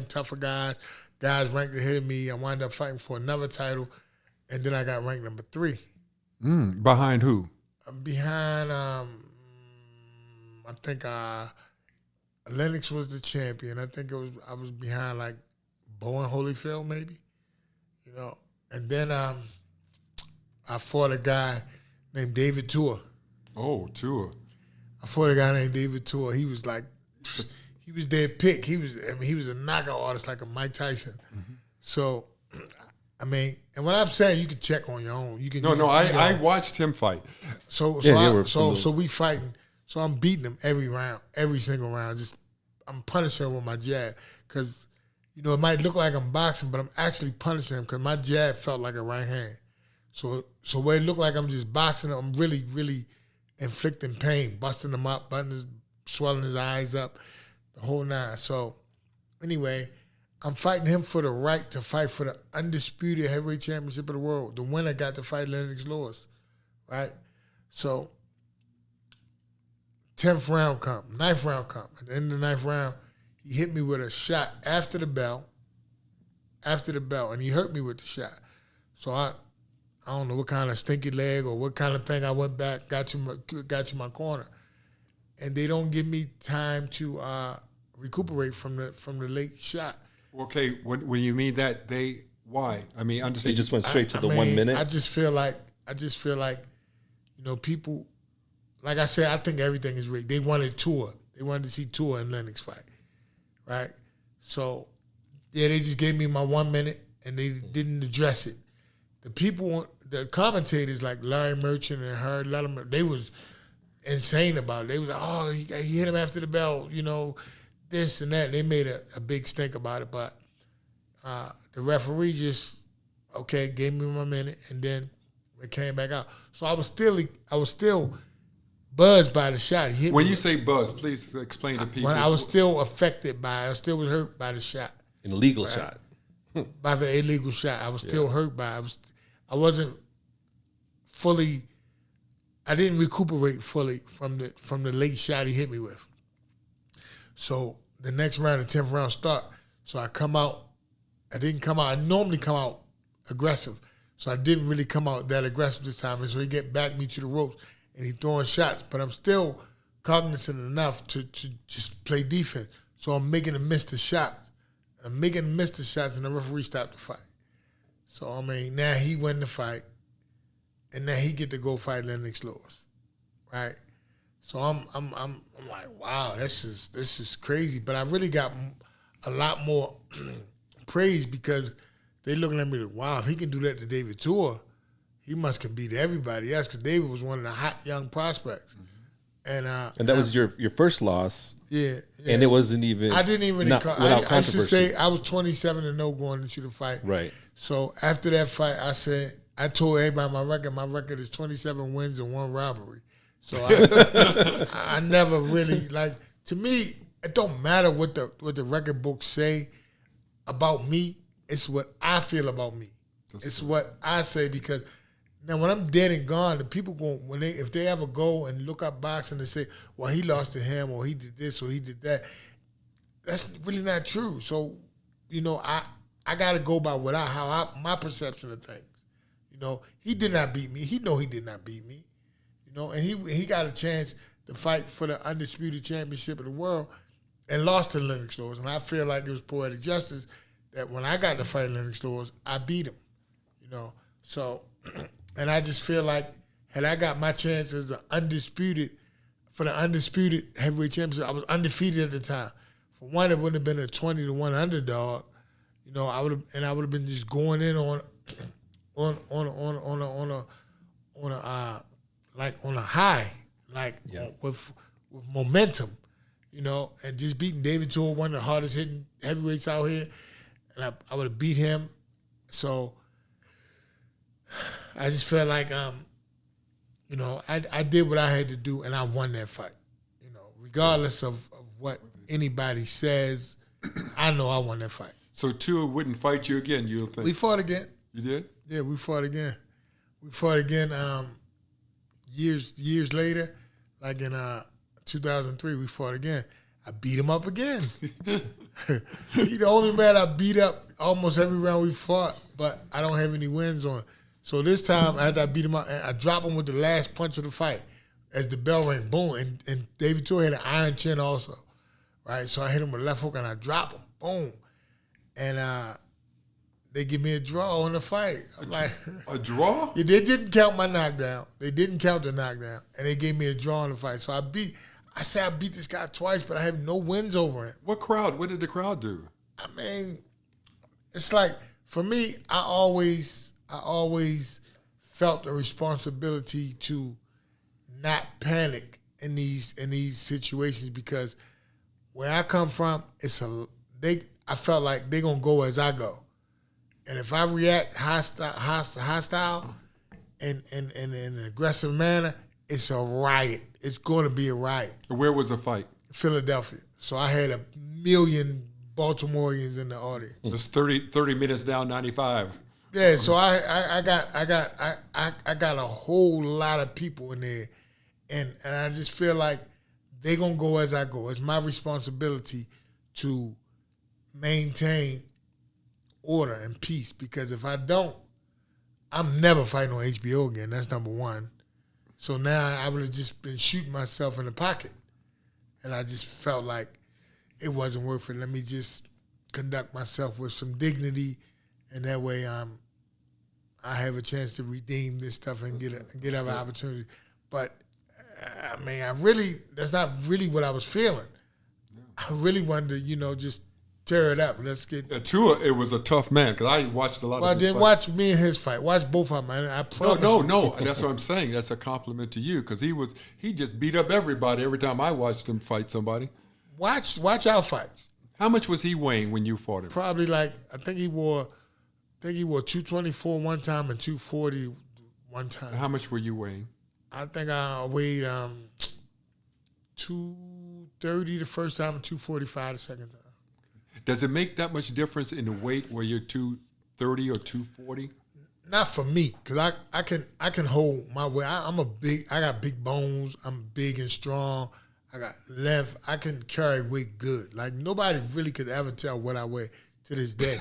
tougher guys ranked ahead of me. I wound up fighting for another title, and then I got ranked number 3. Behind who? Behind I think Lennox was the champion. I think I was behind like Bowen Holyfield maybe, you know. And then I fought a guy named David Tua. Oh, Tua. I fought a guy named David Tua. He was like, he was their pick. He was a knockout artist like a Mike Tyson. Mm-hmm. So, I mean, and what I'm saying, you can check on your own. I watched him fight. So we fighting. So I'm beating him every round, every single round. Just I'm punishing him with my jab because, you know, it might look like I'm boxing, but I'm actually punishing him because my jab felt like a right hand. So where it looked like I'm just boxing him, I'm really, really inflicting pain, busting him up, swelling his eyes up, the whole nine. So anyway, I'm fighting him for the right to fight for the undisputed heavyweight championship of the world. The winner got to fight Lennox Lewis, right? So 10th round come, 9th round come. At the end of the 9th round, he hit me with a shot after the bell, and he hurt me with the shot. So I don't know what kind of stinky leg or what kind of thing I went back, got to my corner. And they don't give me time to recuperate from the late shot. Okay, when you mean that, why? I mean, understand. They just went straight to the 1 minute? I just feel like, you know, people, like I said, I think everything is rigged. They wanted Tua. They wanted to see Tua and Lennox fight, right? So, yeah, they just gave me my 1 minute, and they didn't address it. The commentators like Larry Merchant and Herb Letterman, insane about it. They was like, oh, he hit him after the bell, this and that. And they made a big stink about it, but the referee just gave me my minute, and then it came back out. So I was still buzzed by the shot. He hit When me. you say buzz, please explain to people. When I was still affected by it, I still was hurt by the shot. An illegal shot. By the illegal shot. I was still hurt by it. I wasn't fully, I didn't recuperate fully from the late shot he hit me with. So the next round, the 10th round start, so I come out, I didn't come out, I normally come out aggressive. So I didn't really come out that aggressive this time. And so he back me to the ropes and he throwing shots, but I'm still cognizant enough to just play defense. So I'm making him miss the shots. And the referee stopped the fight. So, I mean, now he won the fight, and now he get to go fight Lennox Lewis, right? So I'm like, wow, this is crazy. But I really got a lot more praise because they looking at me like, wow, if he can do that to David Tua, he must can beat everybody else because David was one of the hot young prospects. And that was your first loss. Yeah. And it wasn't even. I didn't even. Without controversy. I should say I was 27-0 going into the fight. Right. So after that fight, I told everybody my record. My record is 27 wins and 1 robbery. So I never really to me. It don't matter what the record books say about me. It's what I feel about me. It's what I say because. Now, when I'm dead and gone, the people if they ever go and look up boxing and say, well, he lost to him or he did this or he did that, that's really not true. So, I got to go by my perception of things. He did not beat me. He did not beat me. And he got a chance to fight for the undisputed championship of the world and lost to Lennox Lewis. And I feel like it was poetic justice that when I got to fight Lennox Lewis, I beat him. So... And I just feel like had I got my chance as the undisputed heavyweight championship, I was undefeated at the time. For one, it wouldn't have been a 20-1 underdog. I would have been just going in on a high, with momentum, and just beating David Tua, one of the hardest hitting heavyweights out here, and I would have beat him. So. I just felt like, I did what I had to do, and I won that fight. Regardless of what anybody says, I know I won that fight. So Tua wouldn't fight you again, you don't think? We fought again. You did? Yeah, we fought again. Years later, like in 2003, we fought again. I beat him up again. He's the only man I beat up almost every round we fought, but I don't have any wins on. So this time, after I beat him up, I dropped him with the last punch of the fight as the bell rang, boom. And David Tua had an iron chin also, right? So I hit him with a left hook and I dropped him, boom. And they give me a draw on the fight. I'm like, a draw? Yeah, they didn't count my knockdown. They didn't count the knockdown, and they gave me a draw on the fight. So I beat this guy twice, but I have no wins over him. What did the crowd do? I mean, it's like, for me, I always felt the responsibility to not panic in these situations because where I come from, I felt like they're gonna go as I go. And if I react hostile in an aggressive manner, it's a riot. It's going to be a riot. Where was the fight? Philadelphia. So I had 1 million Baltimoreans in the audience. It's 30 minutes down 95. Yeah, so I got a whole lot of people in there, and I just feel like they're gonna go as I go. It's my responsibility to maintain order and peace, because if I don't, I'm never fighting on HBO again. That's number one. So now I would have just been shooting myself in the pocket, and I just felt like it wasn't worth it. Let me just conduct myself with some dignity, and that way I have a chance to redeem this stuff and get other opportunities. But I mean, that's not really what I was feeling. I really wanted to, just tear it up. Let's get. Tua, it was a tough man because I watched a lot Well, of his then fights. watch me and his fight. Watch both of them. I promise. No. That's what I'm saying. That's a compliment to you because he just beat up everybody every time I watched him fight somebody. Watch our fights. How much was he weighing when you fought him? Probably I think he wore 224 one time and 240 one time. How much were you weighing? I think I weighed 230 the first time and 245 the second time. Does it make that much difference in the weight where you're 230 or 240? Not for me, because I can hold my weight. I got big bones. I'm big and strong. I got length. I can carry weight good. Like nobody really could ever tell what I weigh to this day.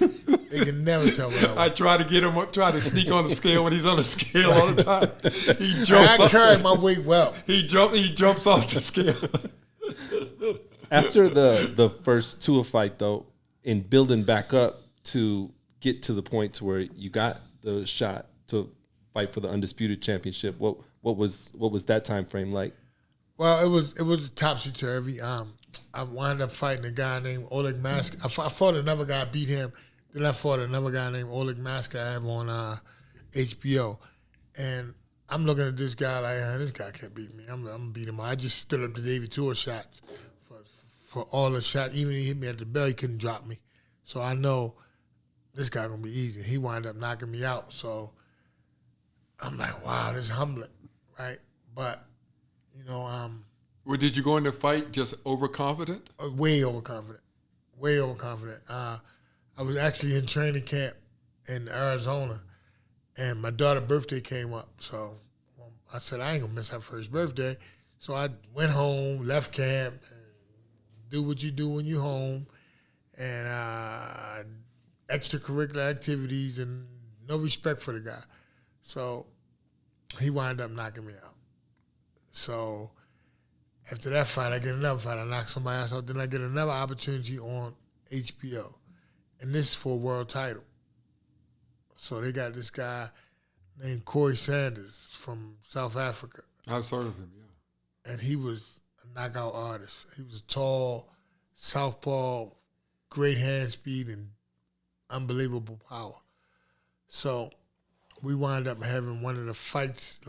They can never tell what I weigh. I try to get him up, try to sneak on the scale when he's on the scale all the time. He jumps. I carry my weight well. He jumps off the scale. After the first Tua fight, though, in building back up to get to the point to where you got the shot to fight for the undisputed championship, what was that time frame like? Well, it was topsy-turvy. I wound up fighting a guy named Oleg Mask. I fought another guy, beat him. Then I fought another guy named Oleg Maskayev on HBO. And I'm looking at this guy like, this guy can't beat me. I'm going to beat him. I just stood up to David Tua shots for all the shots. Even if he hit me at the bell, he couldn't drop me. So I know this guy going to be easy. He wound up knocking me out. So I'm like, wow, this is humbling, right? But, Well, did you go in the fight just overconfident? Way overconfident. Way overconfident. I was actually in training camp in Arizona, and my daughter's birthday came up. So I said, I ain't going to miss her first birthday. So I went home, left camp, and do what you do when you're home, and extracurricular activities and no respect for the guy. So he wound up knocking me out. So after that fight, I get another fight. I knock somebody else out. Then I get another opportunity on HBO. And this is for a world title. So they got this guy named Corey Sanders from South Africa. I've heard of him, yeah. And he was a knockout artist. He was tall, southpaw, great hand speed, and unbelievable power. So we wound up having one of the fights,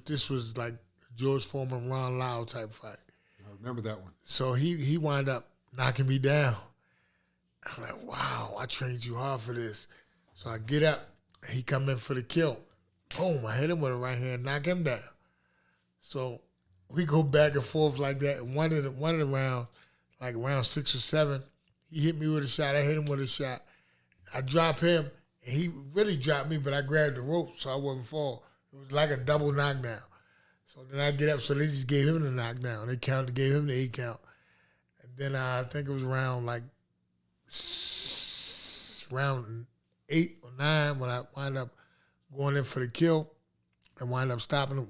this was like George Foreman, Ron Lau type fight. I remember that one. So he wound up knocking me down. I'm like, wow, I trained you hard for this. So I get up, he come in for the kill. Boom, I hit him with a right hand, knock him down. So we go back and forth like that. One of the rounds, like round 6 or 7, he hit me with a shot, I hit him with a shot. I drop him, and he really dropped me, but I grabbed the rope so I wouldn't fall. It was like a double knockdown. So then I get up, so they just gave him the knockdown. They gave him the 8 count. And then I think it was round 8 or 9 when I wound up going in for the kill and wound up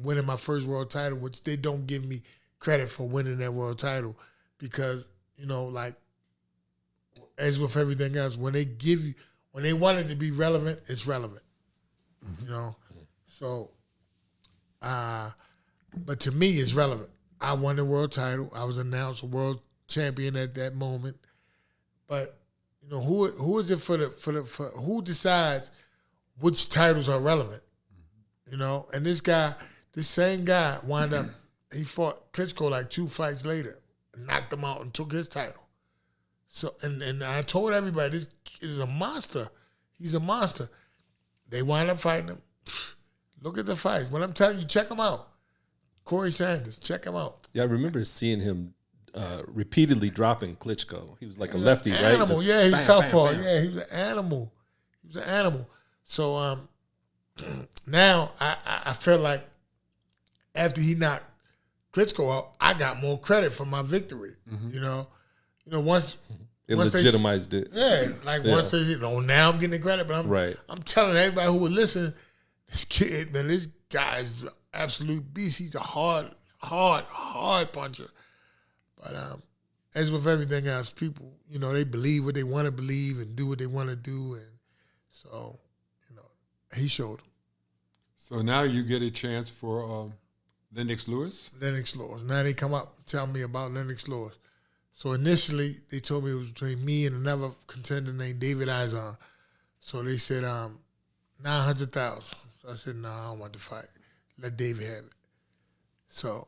winning my first world title, which they don't give me credit for winning that world title because, as with everything else, when they want it to be relevant, it's relevant, So, but to me, it's relevant. I won the world title. I was announced a world champion at that moment. But who is it for who decides which titles are relevant? And this same guy wound up. He fought Klitschko like 2 fights later, knocked him out, and took his title. So and I told everybody this is a monster. He's a monster. They wind up fighting him. Look at the fight. When I'm telling you, check him out. Corey Sanders, check him out. Yeah, I remember seeing him repeatedly dropping Klitschko. He was like a lefty, right? Animal, Just yeah, he was bam, southpaw. bam, bam. Yeah, he was an animal. He was an animal. So now I felt like after he knocked Klitschko out, I got more credit for my victory. Mm-hmm. Once it once legitimized it. Yeah, once they now I'm getting the credit, but I'm telling everybody who would listen, this kid, man, this guy is an absolute beast. He's a hard puncher. But as with everything else, people, they believe what they want to believe and do what they want to do, and so, he showed them. So now you get a chance for Lennox Lewis? Lennox Lewis. Now they come up and tell me about Lennox Lewis. So initially, they told me it was between me and another contender named David Izon. So they said 900,000. So I said, no, I don't want to fight. Let David have it. So,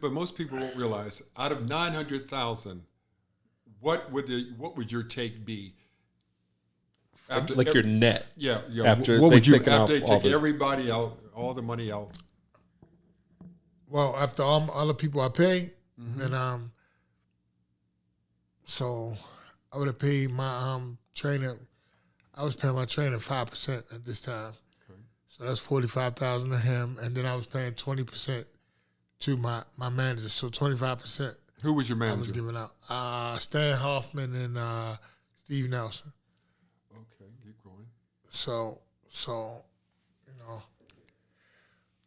but most people won't realize out of 900,000, what would your take be? After, like your net. Yeah. After what would you after they take everybody out, all the money out? Well, after all the people I pay, then so I would have paid my trainer. I was paying my trainer 5% at this time. Okay. So that's $45,000 to him, and then I was paying 20% to my manager. So 25%. Who was your manager? I was giving out Stan Hoffman and Steve Nelson. Okay, keep going. So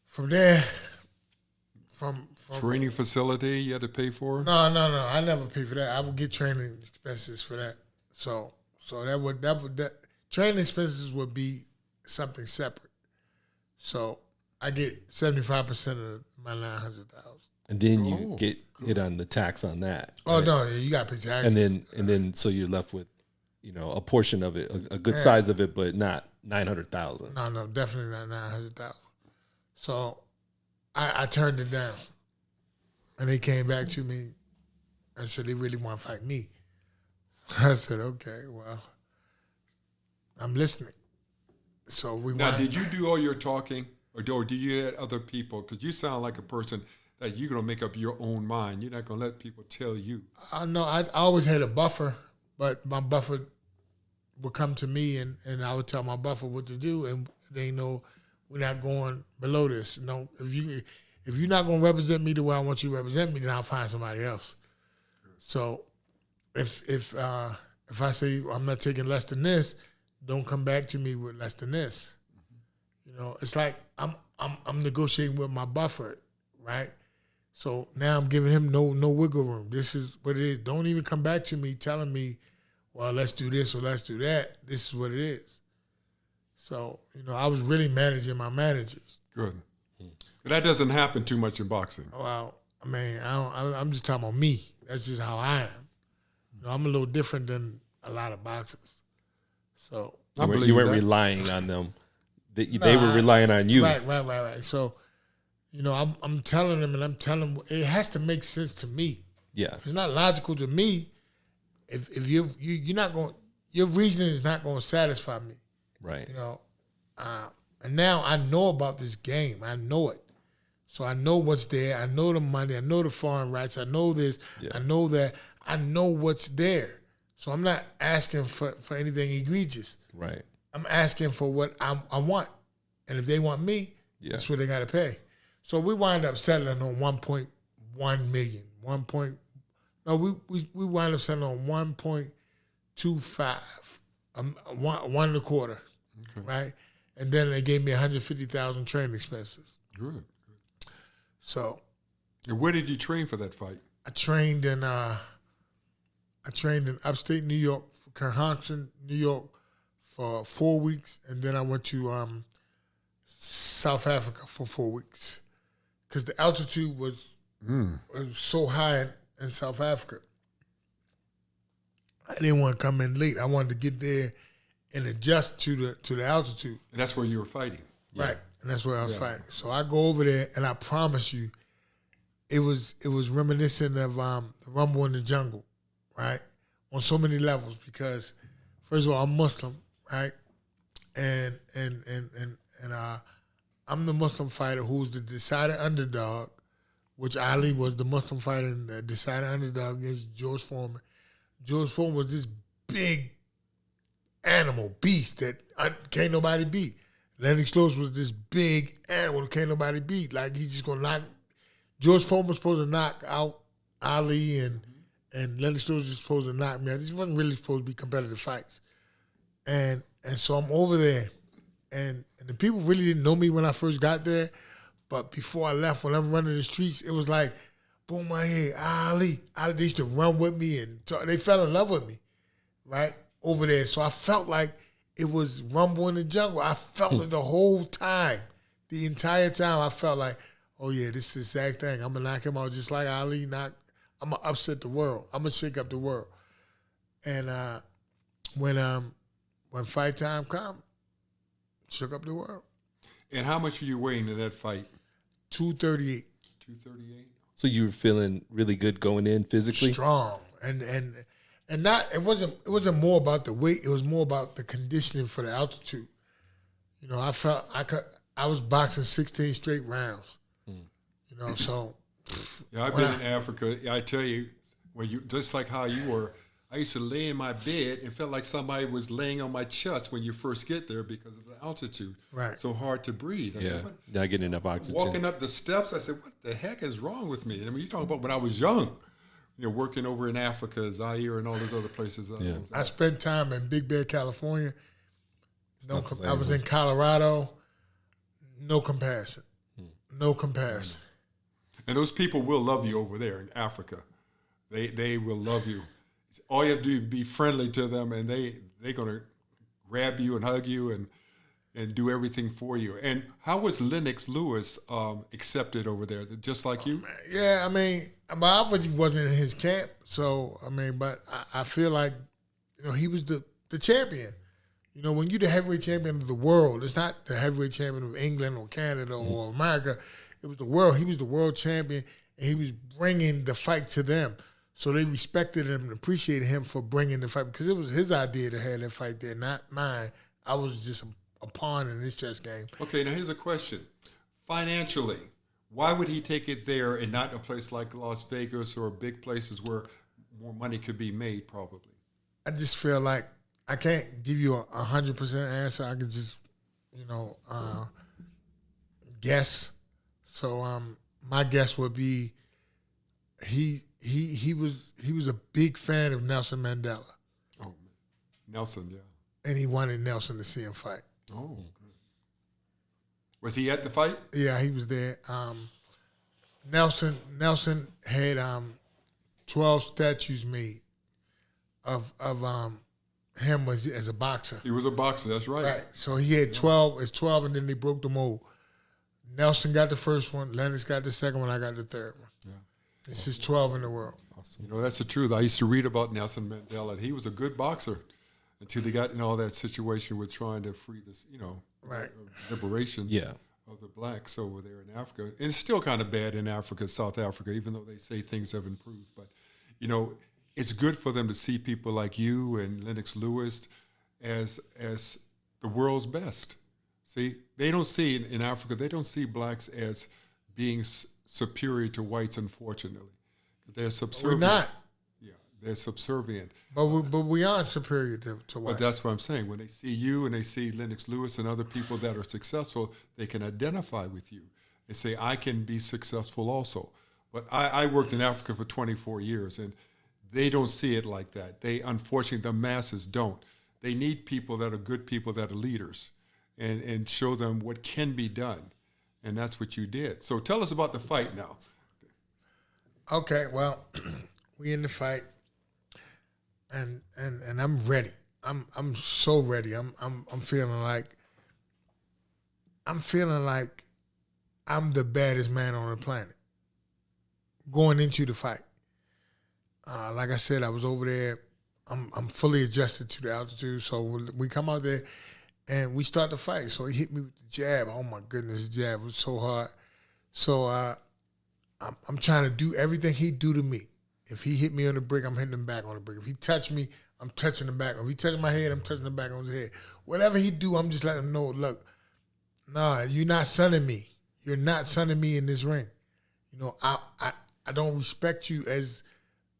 from there, from training facility you had to pay for? No. I never pay for that. I would get training expenses for that. So that training expenses would be something separate. So I get 75% of my 900,000. And then you get hit on the tax on that. Oh right? No, you got to pay taxes. And then so you're left with, a portion of it, a good size of it, but not 900,000. No, definitely not 900,000. So I turned it down, and they came back to me and said they really want to fight me. I said, okay, well, I'm listening. So did you do all your talking, or did you get other people? Because you sound like a person that you're going to make up your own mind. You're not going to let people tell you. No, I always had a buffer, but my buffer would come to me, and I would tell my buffer what to do, and they know we're not going below this. No, if you're not going to represent me the way I want you to represent me, then I'll find somebody else. So if I say I'm not taking less than this, don't come back to me with less than this. It's like I'm negotiating with my buffer, right? So now I'm giving him no wiggle room. This is what it is. Don't even come back to me telling me, well, let's do this or let's do that. This is what it is. So, I was really managing my managers. Good. But that doesn't happen too much in boxing. Well, I mean, I'm just talking about me. That's just how I am. I'm a little different than a lot of boxers. So you weren't relying on them. They were relying on you. Right. So, I'm telling them, and I'm telling them, it has to make sense to me. Yeah. If it's not logical to me, if you're not going, your reasoning is not going to satisfy me. Right. And now I know about this game. I know it. So I know what's there. I know the money. I know the foreign rights. I know this. Yeah. I know that. I know what's there. So I'm not asking for anything egregious. Right. I'm asking for what I want. And if they want me, that's what they got to pay. So we wind up settling on 1.1 million. We wind up settling on 1.25, one and a quarter, right? And then they gave me 150,000 training expenses. Good. So, and where did you train for that fight? I trained in upstate New York, Kermit, New York, for 4 weeks, and then I went to South Africa for 4 weeks because the altitude was so high in South Africa. I didn't want to come in late. I wanted to get there and adjust to the altitude. And that's where you were fighting. Right. And that's where I was fighting. So I go over there, and I promise you, it was reminiscent of Rumble in the Jungle, right? On so many levels, because first of all, I'm Muslim, right? And I'm the Muslim fighter who's the decided underdog, which Ali was the Muslim fighter and the decided underdog against George Foreman. George Foreman was this big animal, beast that can't nobody beat. Lennox Lewis was this big animal that can't nobody beat. Like, he's just going to knock. George Foreman was supposed to knock out Ali, and Lennox Lewis was supposed to knock me out. These wasn't really supposed to be competitive fights. And so I'm over there, and the people really didn't know me when I first got there, but before I left, when I'm running the streets, it was like, boom, my head, Ali. They used to run with me, and they fell in love with me, right, over there. So I felt like it was Rumble in the Jungle. I felt it the whole time. The entire time I felt like, oh, yeah, this is the exact thing. I'm going to knock him out just like Ali knocked I'm gonna upset the world. I'm gonna shake up the world. And when fight time come, shook up the world. And how much are you weighing in that fight? 238. 238. So you were feeling really good going in physically? Strong. And not it wasn't more about the weight, it was more about the conditioning for the altitude. You know, I felt I was boxing 16 straight rounds. You know, so yeah, I've been in Africa. I tell you, when you just like how you were, I used to lay in my bed and felt like somebody was laying on my chest when you first get there because of the altitude. Right. So hard to breathe. I said, what? Not getting enough oxygen. Walking up the steps, I said, what the heck is wrong with me? I mean, you're talking about when I was young, you know, working over in Africa, Zaire, and all those other places. I spent time in Big Bear, California. I was in Colorado. No comparison. No comparison. And those people will love you over there in Africa. They will love you. All you have to do is be friendly to them, and they're going to grab you and hug you and do everything for you. And how was Lennox Lewis accepted over there? Just like you? Yeah, I mean, my obviously wasn't in his camp, so I mean, but I feel like, you know, he was the champion. You know, when you're the heavyweight champion of the world, it's not the heavyweight champion of England or Canada or America. It was the world. He was the world champion, and he was bringing the fight to them. So they respected him and appreciated him for bringing the fight because it was his idea to have that fight there, not mine. I was just a pawn in this chess game. Okay, now here's a question. Financially, why would he take it there and not a place like Las Vegas or big places where more money could be made probably? I just feel like I can't give you a 100% answer. I can just, you know, guess. So my guess would be he was a big fan of Nelson Mandela. Oh, Nelson, yeah. And he wanted Nelson to see him fight. Oh, good. Was he at the fight? Yeah, he was there. Nelson had 12 statues made of him as a boxer. He was a boxer, that's right. Right. So he had 12. It's 12, and then they broke the mold. Nelson got the first one. Lennox got the second one. I got the third one. Yeah. This is 12 in the world. Awesome. You know, that's the truth. I used to read about Nelson Mandela, and he was a good boxer until they got in all that situation with trying to free this, you know, right. Liberation of the blacks over there in Africa. And it's still kind of bad in Africa, South Africa, even though they say things have improved. But, you know, it's good for them to see people like you and Lennox Lewis as the world's best. See, they don't see in Africa, they don't see blacks as being superior to whites, unfortunately. They're subservient. We're not. Yeah, they're subservient. But we aren't superior to whites. But that's what I'm saying. When they see you and they see Lennox Lewis and other people that are successful, they can identify with you and say, I can be successful also. But I worked in Africa for 24 years, and they don't see it like that. They, unfortunately, the masses don't. They need people that are good people, that are leaders, and show them what can be done. And that's what you did. So tell us about the fight now. Okay, well, we in the fight, and I'm ready. I'm so ready. I'm feeling like I'm the baddest man on the planet going into the fight. Like I said, I was over there. I'm fully adjusted to the altitude. So we come out there and we start the fight. So he hit me with the jab. Oh my goodness, the jab was so hard. So I'm trying to do everything he do to me. If he hit me on the brick, I'm hitting him back on the brick. If he touch me, I'm touching him back. If he touch my head, I'm touching him back on his head. Whatever he do, I'm just letting him know, look, nah, you're not sonning me. You're not sonning me in this ring. You know, I don't respect you as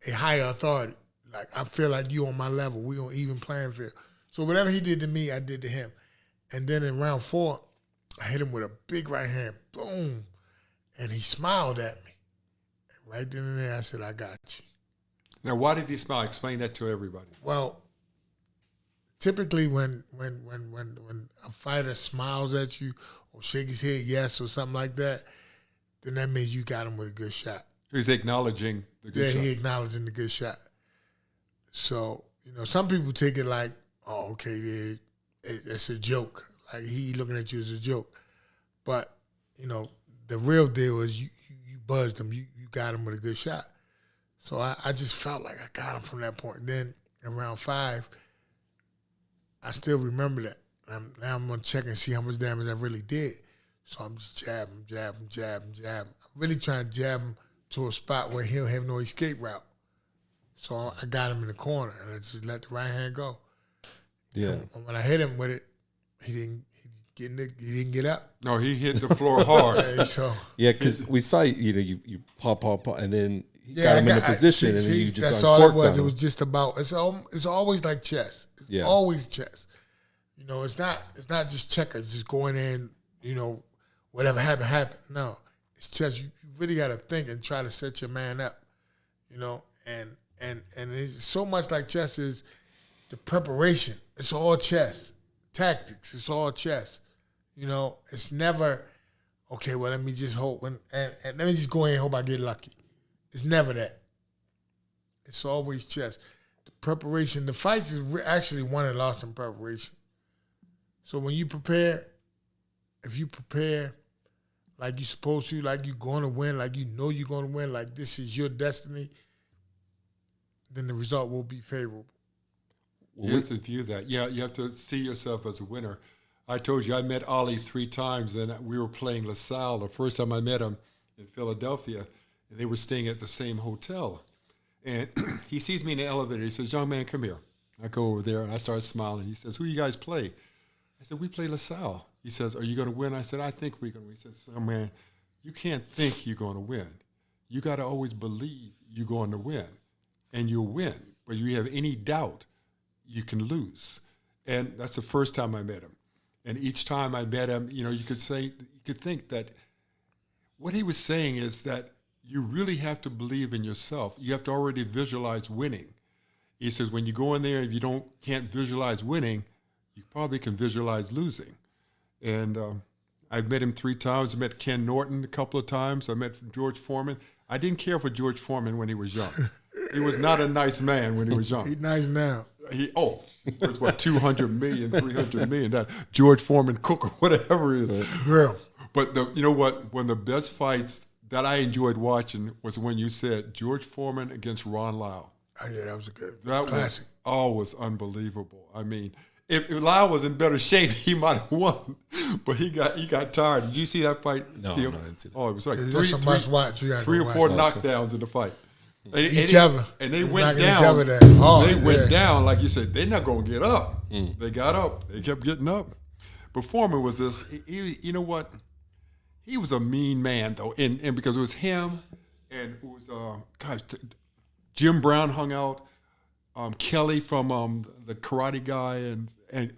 a higher authority. Like, I feel like you on my level. We on even playing field. So whatever he did to me, I did to him. And then in round 4, I hit him with a big right hand. Boom. And he smiled at me. And right then and there, I said, I got you. Now, why did he smile? Explain that to everybody. Well, typically when a fighter smiles at you or shake his head yes or something like that, then that means you got him with a good shot. He's acknowledging the good shot. Yeah, he acknowledging the good shot. So, you know, some people take it like, oh, okay, it's a joke. Like, he looking at you as a joke. But, you know, the real deal is you buzzed him. You got him with a good shot. So I just felt like I got him from that point. And then in round 5, I still remember that. Now I'm going to check and see how much damage I really did. So I'm just jabbing. I'm really trying to jab him to a spot where he'll have no escape route. So I got him in the corner, and I just let the right hand go. Yeah. And when I hit him with it, he didn't get up. No, he hit the floor hard. So Yeah, because we saw you pop, and then he got him in a position, and then you just that's all it uncorked was. on It him. was just about. It's always like chess. It's Yeah. always chess. You know, it's not just checkers, just going in. You know, whatever happened. No, it's chess. You really got to think and try to set your man up. You know, and it's so much like chess is the preparation. It's all chess. Tactics. It's all chess. You know, it's never okay. Well, let me just hope and let me just go ahead and hope I get lucky. It's never that. It's always chess. The preparation, the fights is actually won and lost in preparation. So when you prepare, if you prepare like you're supposed to, like you're going to win, like you know you're going to win, like this is your destiny, then the result will be favorable. You have to view that. Yeah, you have to see yourself as a winner. I told you I met Ali 3 times, and we were playing LaSalle. The first time I met him in Philadelphia, and they were staying at the same hotel. And he sees me in the elevator. He says, "Young man, come here." I go over there, and I start smiling. He says, "Who you guys play?" I said, "We play LaSalle." He says, "Are you going to win?" I said, "I think we're going to win." He says, "Young man, you can't think you're going to win. You got to always believe you're going to win, and you'll win. But if you have any doubt, you can lose." And that's the first time I met him. And each time I met him, you could think that what he was saying is that you really have to believe in yourself. You have to already visualize winning. He says when you go in there, if you can't visualize winning, you probably can visualize losing. And I've met him 3 times. I met Ken Norton a couple of times. I met George Foreman. I didn't care for George Foreman when he was young. He was not a nice man when he was young. He's nice now. There's what, 200 million, 300 million, that George Foreman cook or whatever it is. Grill. But you know what? One of the best fights that I enjoyed watching was when you said George Foreman against Ron Lyle. Oh, yeah, that was a good That classic. was unbelievable. I mean, if Lyle was in better shape, he might have won. But he got tired. Did you see that fight? No, I didn't see that. Oh, it was like That's a must watch. You gotta 3 go or watch 4 that. knockdowns in the fight. And they went Knocking each down. other down hard, They went yeah. down, like you said, they're not going to get up. They got up. They kept getting up. But Foreman was this, you know what? He was a mean man, though. And because it was him and it was, Jim Brown hung out, Kelly from the Karate Guy, and it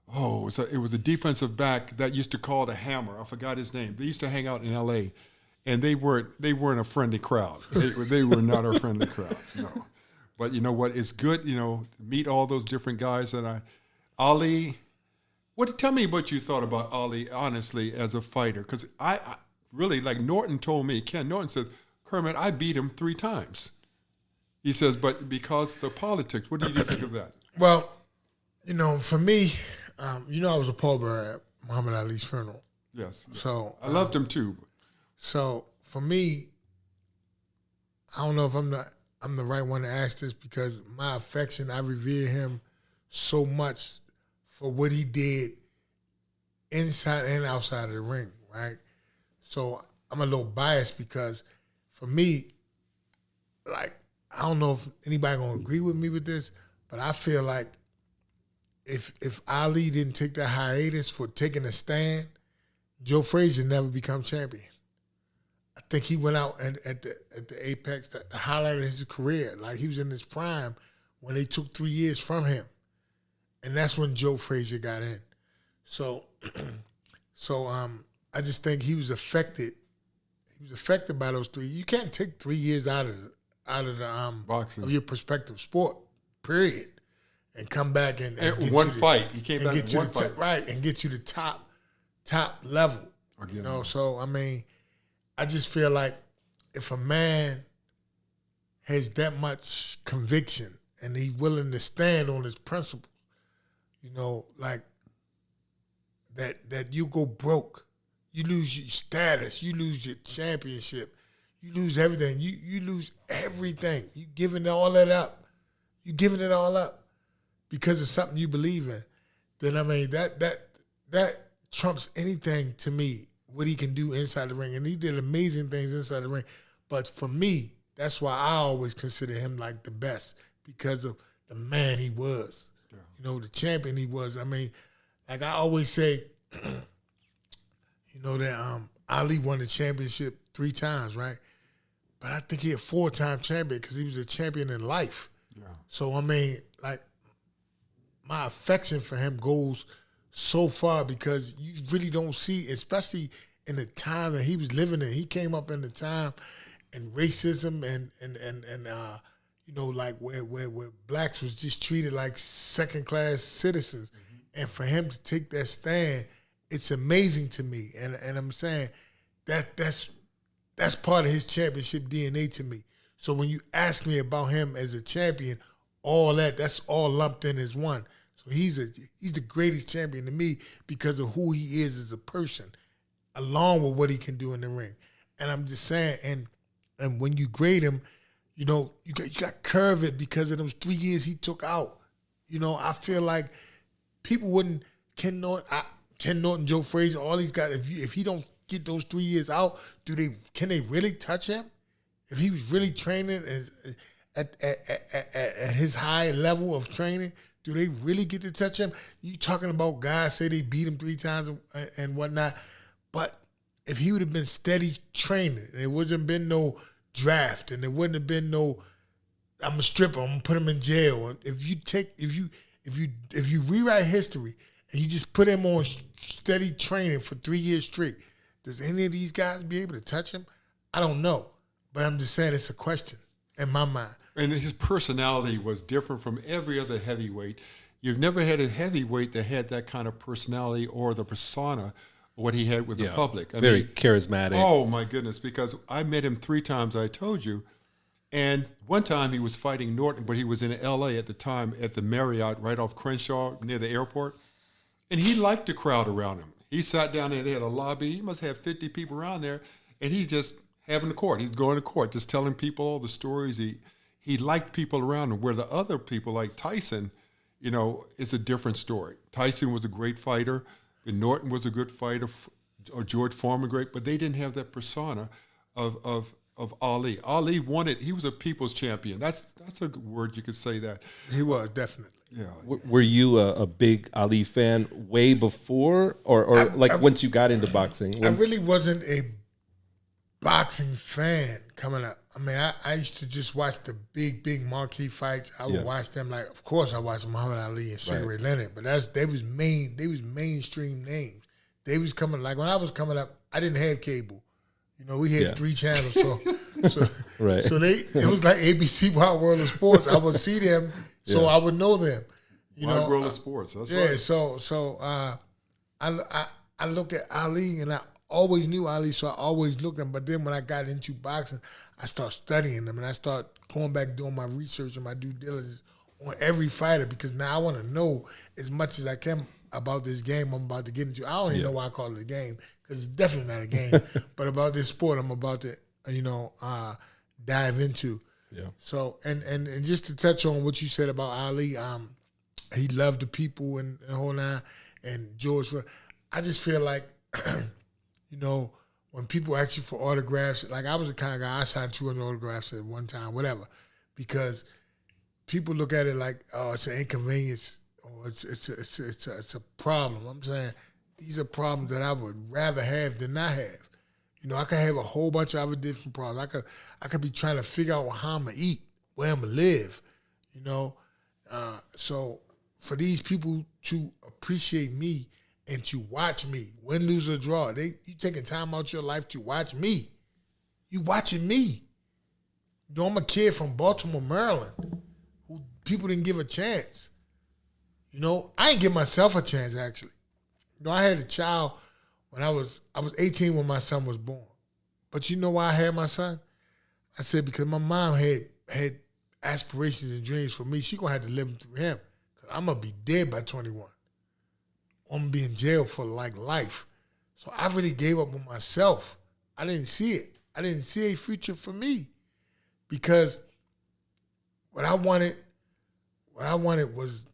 was a defensive back that used to call the Hammer. I forgot his name. They used to hang out in L.A., and they weren't a friendly crowd. They were not a friendly crowd, no. But you know what? It's good, to meet all those different guys. And Ali, tell me what you thought about Ali, honestly, as a fighter. Because I really, like Norton told me, Ken Norton says, "Kermit, I beat him 3 times." He says, but because of the politics, what do you think of that? Well, for me, I was a pallbearer at Muhammad Ali's funeral. Yes. So I loved him too. So for me, I don't know if I'm the right one to ask this because my affection, I revere him so much for what he did inside and outside of the ring, right? So I'm a little biased because for me, like, I don't know if anybody gonna agree with me with this, but I feel like if Ali didn't take that hiatus for taking a stand, Joe Frazier never become champion. I think he went out at the apex, the highlight of his career. Like, he was in his prime when they took 3 years from him. And that's when Joe Frazier got in. So I just think he was affected. He was affected by those 3. You can't take 3 years out of the boxing of your prospective sport, period, and come back and get one you the- fight. He came and back get in you one the fight. right, and get you the top level. Again. So I mean, I just feel like if a man has that much conviction and he's willing to stand on his principles, like that you go broke, you lose your status, you lose your championship, you lose everything. You lose everything. You giving all that up. You giving it all up because of something you believe in. Then I mean that trumps anything to me. What he can do inside the ring, and he did amazing things inside the ring. But for me, that's why I always consider him like the best because of the man he was. Yeah. You know, the champion he was. I mean, like I always say, you know that Ali won the championship 3 times, right? But I think he a 4-time champion because he was a champion in life. Yeah. So I mean, like my affection for him goes so far because you really don't see, especially in the time that he was living in. He came up in the time and racism and you know, like where blacks was just treated like second-class citizens. Mm-hmm. And for him to take that stand, it's amazing to me. And I'm saying that's part of his championship DNA to me. So when you ask me about him as a champion, that's all lumped in as one. So he's the greatest champion to me because of who he is as a person, along with what he can do in the ring. And I'm just saying, and when you grade him, you know, you got curve it because of those 3 years he took out. You know, I feel like people wouldn't Ken Norton, Joe Frazier, all these guys. If he don't get those 3 years out, can they really touch him? If he was really training at his high level of training, do they really get to touch him? You talking about guys say they beat him 3 times and whatnot, but if he would have been steady training, and there wouldn't have been no draft, and there wouldn't have been no, I'm a stripper, I'm gonna put him in jail. If you rewrite history and you just put him on steady training for 3 years straight, does any of these guys be able to touch him? I don't know, but I'm just saying it's a question in my mind. And his personality was different from every other heavyweight. You've never had a heavyweight that had that kind of personality or the persona, what he had with the public. I Very mean, charismatic. Oh, my goodness, because I met him 3 times, I told you. And one time he was fighting Norton, but he was in L.A. at the time at the Marriott right off Crenshaw near the airport. And he liked the crowd around him. He sat down there, they had a lobby. He must have 50 people around there. And he just having the court. He's going to court, just telling people all the stories. He liked people around him, where the other people like Tyson, you know, it's a different story. Tyson was a great fighter, and Norton was a good fighter, or George Foreman great, but they didn't have that persona of Ali. Ali he was a people's champion. That's a good word, you could say that. He was, definitely. Yeah. Were you a big Ali fan way before, or once you got into boxing? I really wasn't a boxing fan coming up. I mean, I used to just watch the big marquee fights. I would watch them. Like, of course, I watched Muhammad Ali and Sugar Ray Leonard, but they was mainstream names. They was coming, like when I was coming up, I didn't have cable. You know, we had 3 channels, so it was like ABC Wild World of Sports. I would see them, so I would know them. Wild World of Sports. That's right. Yeah. So I look at Ali, and I always knew Ali, so I always looked at him. But then when I got into boxing, I started studying them, and I started going back doing my research and my due diligence on every fighter, because now I want to know as much as I can about this game I'm about to get into. I don't even know why I call it a game, because it's definitely not a game. But about this sport I'm about to, dive into. Yeah. So and just to touch on what you said about Ali, he loved the people and the whole nine, and George. I just feel like, when people ask you for autographs, like I was the kind of guy, I signed 200 autographs at one time, whatever, because people look at it like, oh, it's an inconvenience, or it's a problem. I'm saying these are problems that I would rather have than not have. I could have a whole bunch of other different problems. I could be trying to figure out how I'm gonna eat, where I'm gonna live. So for these people to appreciate me and to watch me, win, lose, or draw, you taking time out your life to watch me. You watching me. I'm a kid from Baltimore, Maryland, who people didn't give a chance. I didn't give myself a chance, actually. I had a child when I was 18 when my son was born. But you know why I had my son? I said because my mom had aspirations and dreams for me. She gonna have to live them through him. Cause I'm gonna be dead by 21. I'm gonna be in jail for like life. So I really gave up on myself. I didn't see it. I didn't see a future for me because what I wanted was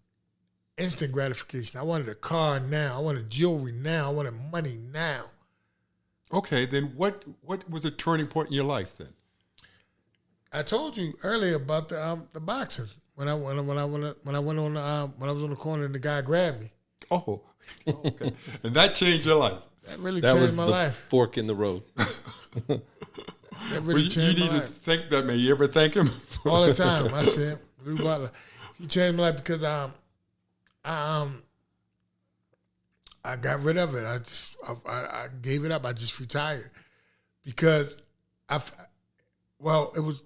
instant gratification. I wanted a car now. I wanted jewelry now. I wanted money now. Okay, then what was a turning point in your life then? I told you earlier about the boxing when I was on the corner and the guy grabbed me. Oh, okay, and that changed your life. That really That changed was my the life. fork in the road. That Well, really you changed need my to life. thank that man. You ever thank him? All the time. I said, Lou Butler. He changed my life because I got rid of it. I gave it up. I just retired because it was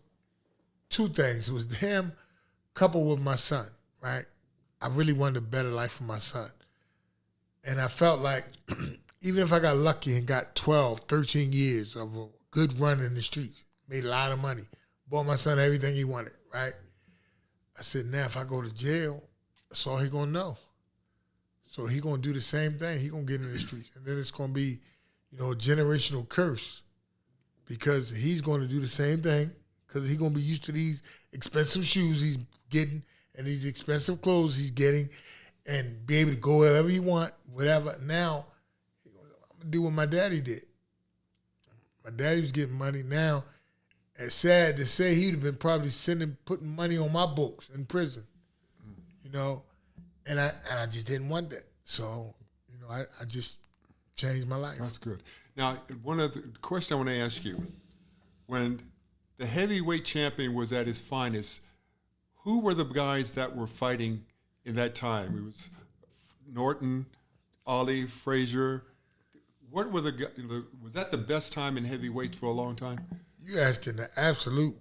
two things. It was him coupled with my son, right? I really wanted a better life for my son. And I felt like even if I got lucky and got 12, 13 years of a good run in the streets, made a lot of money, bought my son everything he wanted, right? I said, now if I go to jail, that's all he gonna know. So he gonna do the same thing. He gonna get in the streets. And then it's gonna be, a generational curse because he's gonna do the same thing because he's gonna be used to these expensive shoes he's getting and these expensive clothes he's getting and be able to go wherever he want, whatever. Now, I'm gonna do what my daddy did. My daddy was getting money. Now, it's sad to say he'd have been probably putting money on my books in prison, and I just didn't want that. So, I just changed my life. That's good. Now, one of the question I want to ask you, when the heavyweight champion was at his finest, who were the guys that were fighting in that time? It was Norton, Ali, Frazier. What were was that the best time in heavyweight for a long time? You asking the absolute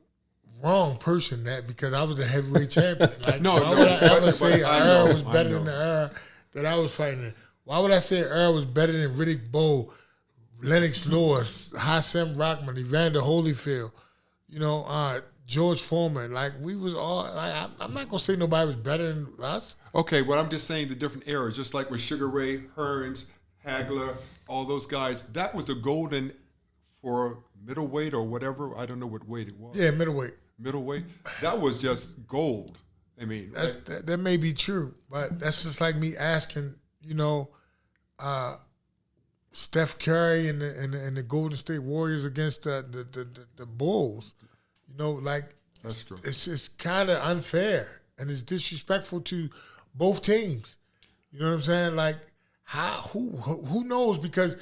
wrong person that because I was the heavyweight champion. Like, No, why no, would I ever but say I Earl know, was I better know. than the Earl that I was fighting in? Why would I say Earl was better than Riddick Bowe, Lennox Lewis, Hasim Rahman, Evander Holyfield, George Foreman? Like, we was all, I'm not going to say nobody was better than us. Okay, well, I'm just saying the different eras, just like with Sugar Ray, Hearns, Hagler, all those guys. That was the golden for middleweight or whatever. I don't know what weight it was. Yeah, middleweight. Middleweight. That was just gold. I mean, That may be true, but that's just like me asking, Steph Curry and the Golden State Warriors against the Bulls. that's true. It's just kind of unfair and it's disrespectful to both teams. You know what I'm saying? Like, who knows? Because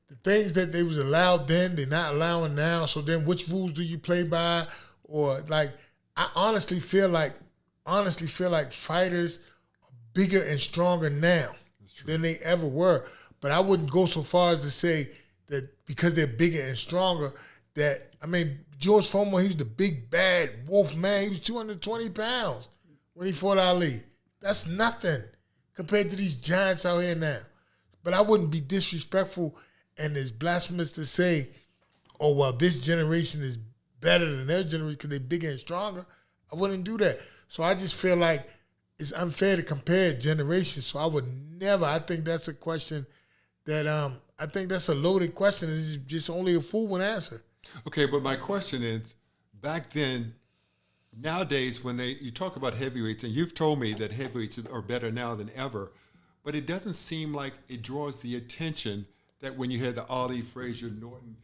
the things that they was allowed then, they're not allowing now. So then, which rules do you play by? Or like, I honestly feel like fighters are bigger and stronger now than they ever were. But I wouldn't go so far as to say that because they're bigger and stronger, George Foreman, he was the big bad wolf man. He was 220 pounds when he fought Ali. That's nothing compared to these giants out here now. But I wouldn't be disrespectful and it's blasphemous to say, oh, well, this generation is better than their generation because they're bigger and stronger. I wouldn't do that. So I just feel like it's unfair to compare generations. So I would never. I think that's a question that I think that's a loaded question. It's just only a fool would answer. Okay, but my question is, back then, nowadays when you talk about heavyweights, and you've told me that heavyweights are better now than ever, but it doesn't seem like it draws the attention that when you had the Ali, Frazier, Norton,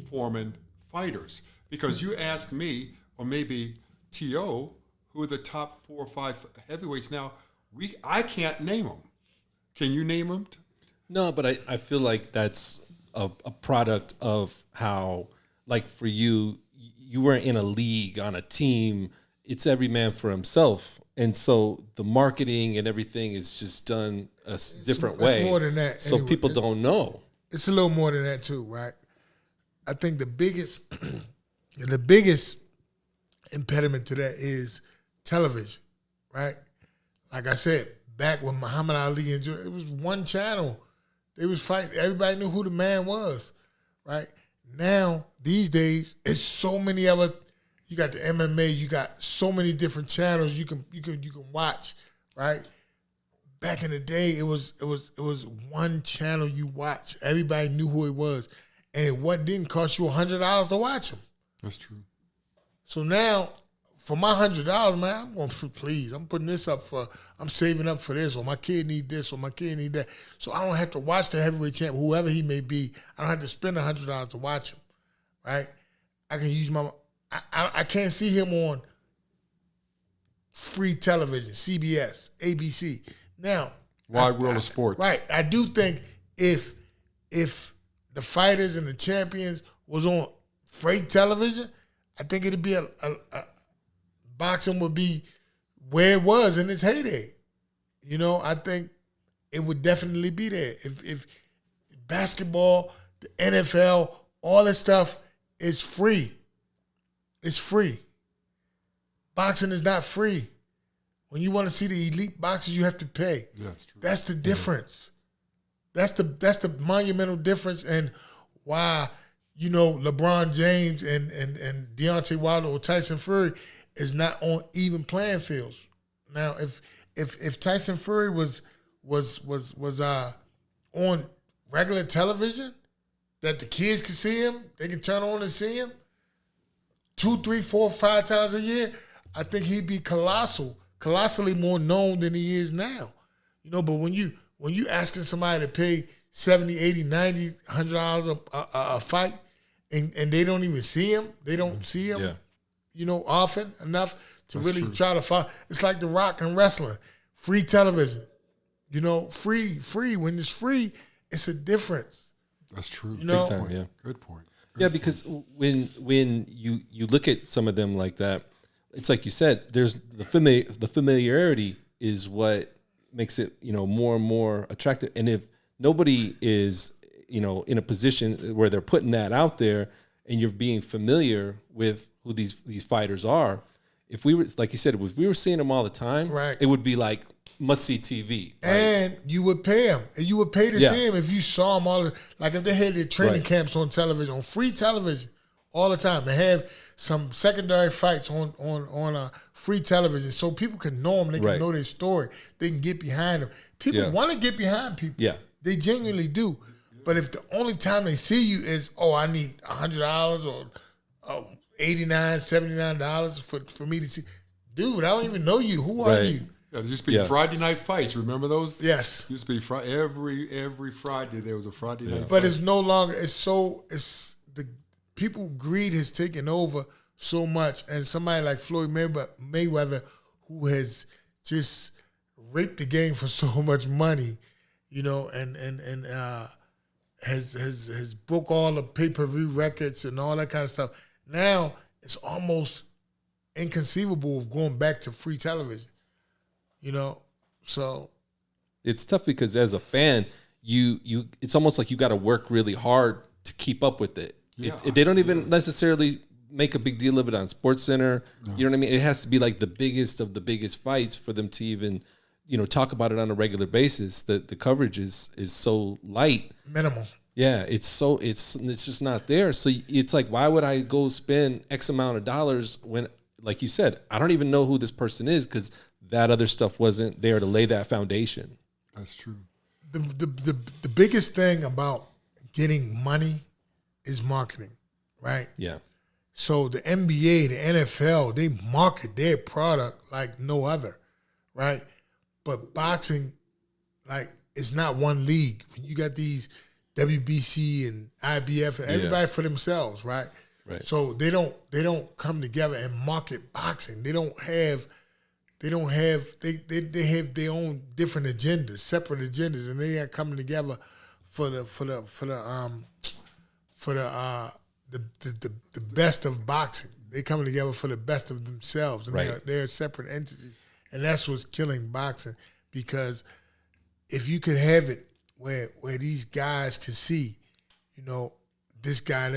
Foreman fighters. Because you ask me, or maybe T.O., who are the top 4 or 5 heavyweights now, I can't name them. Can you name them? No, but I feel like that's a product of how, like for you, you weren't in a league, on a team. It's every man for himself. And so the marketing and everything is just done a different way. It's more than that. So Anyway, people don't know. It's a little more than that too, right? I think the biggest impediment to that is television, right? Like I said, back when Muhammad Ali and it was one channel. They was fighting. Everybody knew who the man was, right? Now, these days, it's so many other. You got the MMA. You got so many different channels you can watch, right? Back in the day, it was one channel you watch. Everybody knew who it was, and didn't cost you $100 to watch them. That's true. So now, for my $100, man, I'm going, please, I'm putting this up I'm saving up for this, or my kid need this, or my kid need that. So I don't have to watch the heavyweight champ, whoever he may be. I don't have to spend $100 to watch him, right? I can use I can't see him on free television, CBS, ABC. Now, Wide world of sports. Right. I do think if the fighters and the champions was on freight television, I think it'd be a boxing would be where it was in its heyday. You know, I think it would definitely be there. If basketball, the NFL, all this stuff is free. It's free. Boxing is not free. When you want to see the elite boxers, you have to pay. Yeah, that's true. That's the difference. That's the monumental difference, and why, you know, LeBron James and Deontay Wilder or Tyson Fury is not on even playing fields. Now, if Tyson Fury was on regular television, that the kids can see him, they can turn on and see him 2, 3, 4, 5 times a year, I think he'd be colossally more known than he is now. You know, but when you asking somebody to pay $70, $80, $90, $100 a fight, and they don't even see him, you know, often enough to That's really true. try to fight. It's like The Rock and wrestling, free television. You know, free. When it's free, it's a difference. That's true. You know, Big time, yeah. Good point. Yeah, because when you look at some of them like that, it's like you said, there's the familiarity is what makes it, you know, more and more attractive. And if nobody is, you know, in a position where they're putting that out there, and you're being familiar with who these fighters are, if we were, like you said, if we were seeing them all the time, right, it would be like must see TV, right? And you would pay him, and you would pay to see him if you saw him all. Like if they had their training camps on television, on free television, all the time, and have some secondary fights on free television, so people can know them, they can know their story, they can get behind them. People want to get behind people. Yeah, they genuinely do. But if the only time they see you is, I need $100 or $89, $79 for me to see, dude, I don't even know you. Who are you? Yeah, there used to be Friday night fights. Remember those? Yes. Used to be every Friday there was a Friday night. But fight. it's no longer. It's the people greed has taken over so much, and somebody like Floyd Mayweather, who has just raped the game for so much money, you know, and has broke all the pay-per-view records and all that kind of stuff. Now it's almost inconceivable of going back to free television. You know, so it's tough because as a fan, you it's almost like you got to work really hard to keep up with it. Yeah. They don't even necessarily make a big deal of it on SportsCenter. No. You know what I mean? It has to be like the biggest of the biggest fights for them to even, you know, talk about it on a regular basis. The coverage is so light, minimal. Yeah, it's just not there. So it's like, why would I go spend X amount of dollars when, like you said, I don't even know who this person is because that other stuff wasn't there to lay that foundation. That's true. The biggest thing about getting money is marketing, right? Yeah. So the NBA, the NFL, they market their product like no other, right? But boxing, like, it's not one league. You got these WBC and IBF and everybody for themselves, right? Right. So they don't come together and market boxing. They have their own different agendas, separate agendas, and they are coming together for the best of boxing. They coming together for the best of themselves, and they're separate entities, and that's what's killing boxing. Because if you could have it where these guys could see, you know, this guy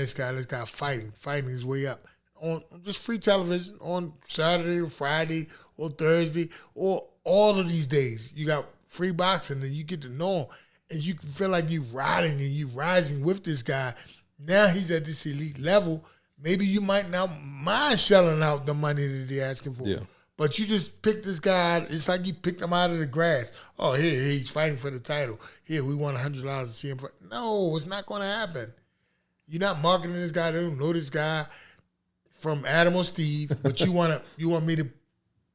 fighting his way up on just free television on Saturday or Friday or Thursday or all of these days, you got free boxing and you get to know him and you feel like you riding and you rising with this guy. Now he's at this elite level. Maybe you might not mind shelling out the money that they're asking for. Yeah. But you just pick this guy out. It's like you picked him out of the grass. Oh, here, he's fighting for the title. Here, we want $100 to see him fight. No, it's not going to happen. You're not marketing this guy. They don't know this guy from Adam or Steve, but you want me to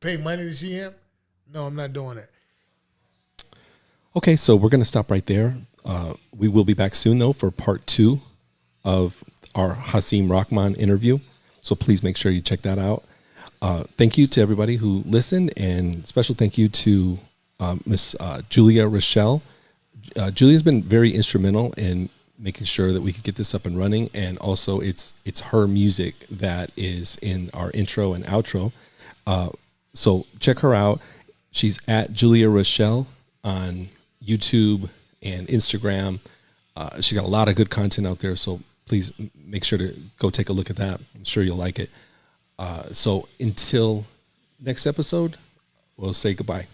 pay money to see him? No, I'm not doing that. Okay, so we're going to stop right there. We will be back soon, though, for part 2 of our Hasim Rahman interview. So please make sure you check that out. Thank you to everybody who listened, and special thank you to Miss Juliarachelle. Julia's been very instrumental in making sure that we could get this up and running, and also it's her music that is in our intro and outro. So check her out. She's at Juliarachelle on YouTube and Instagram. She got a lot of good content out there, so please make sure to go take a look at that. I'm sure you'll like it. So until next episode, we'll say goodbye.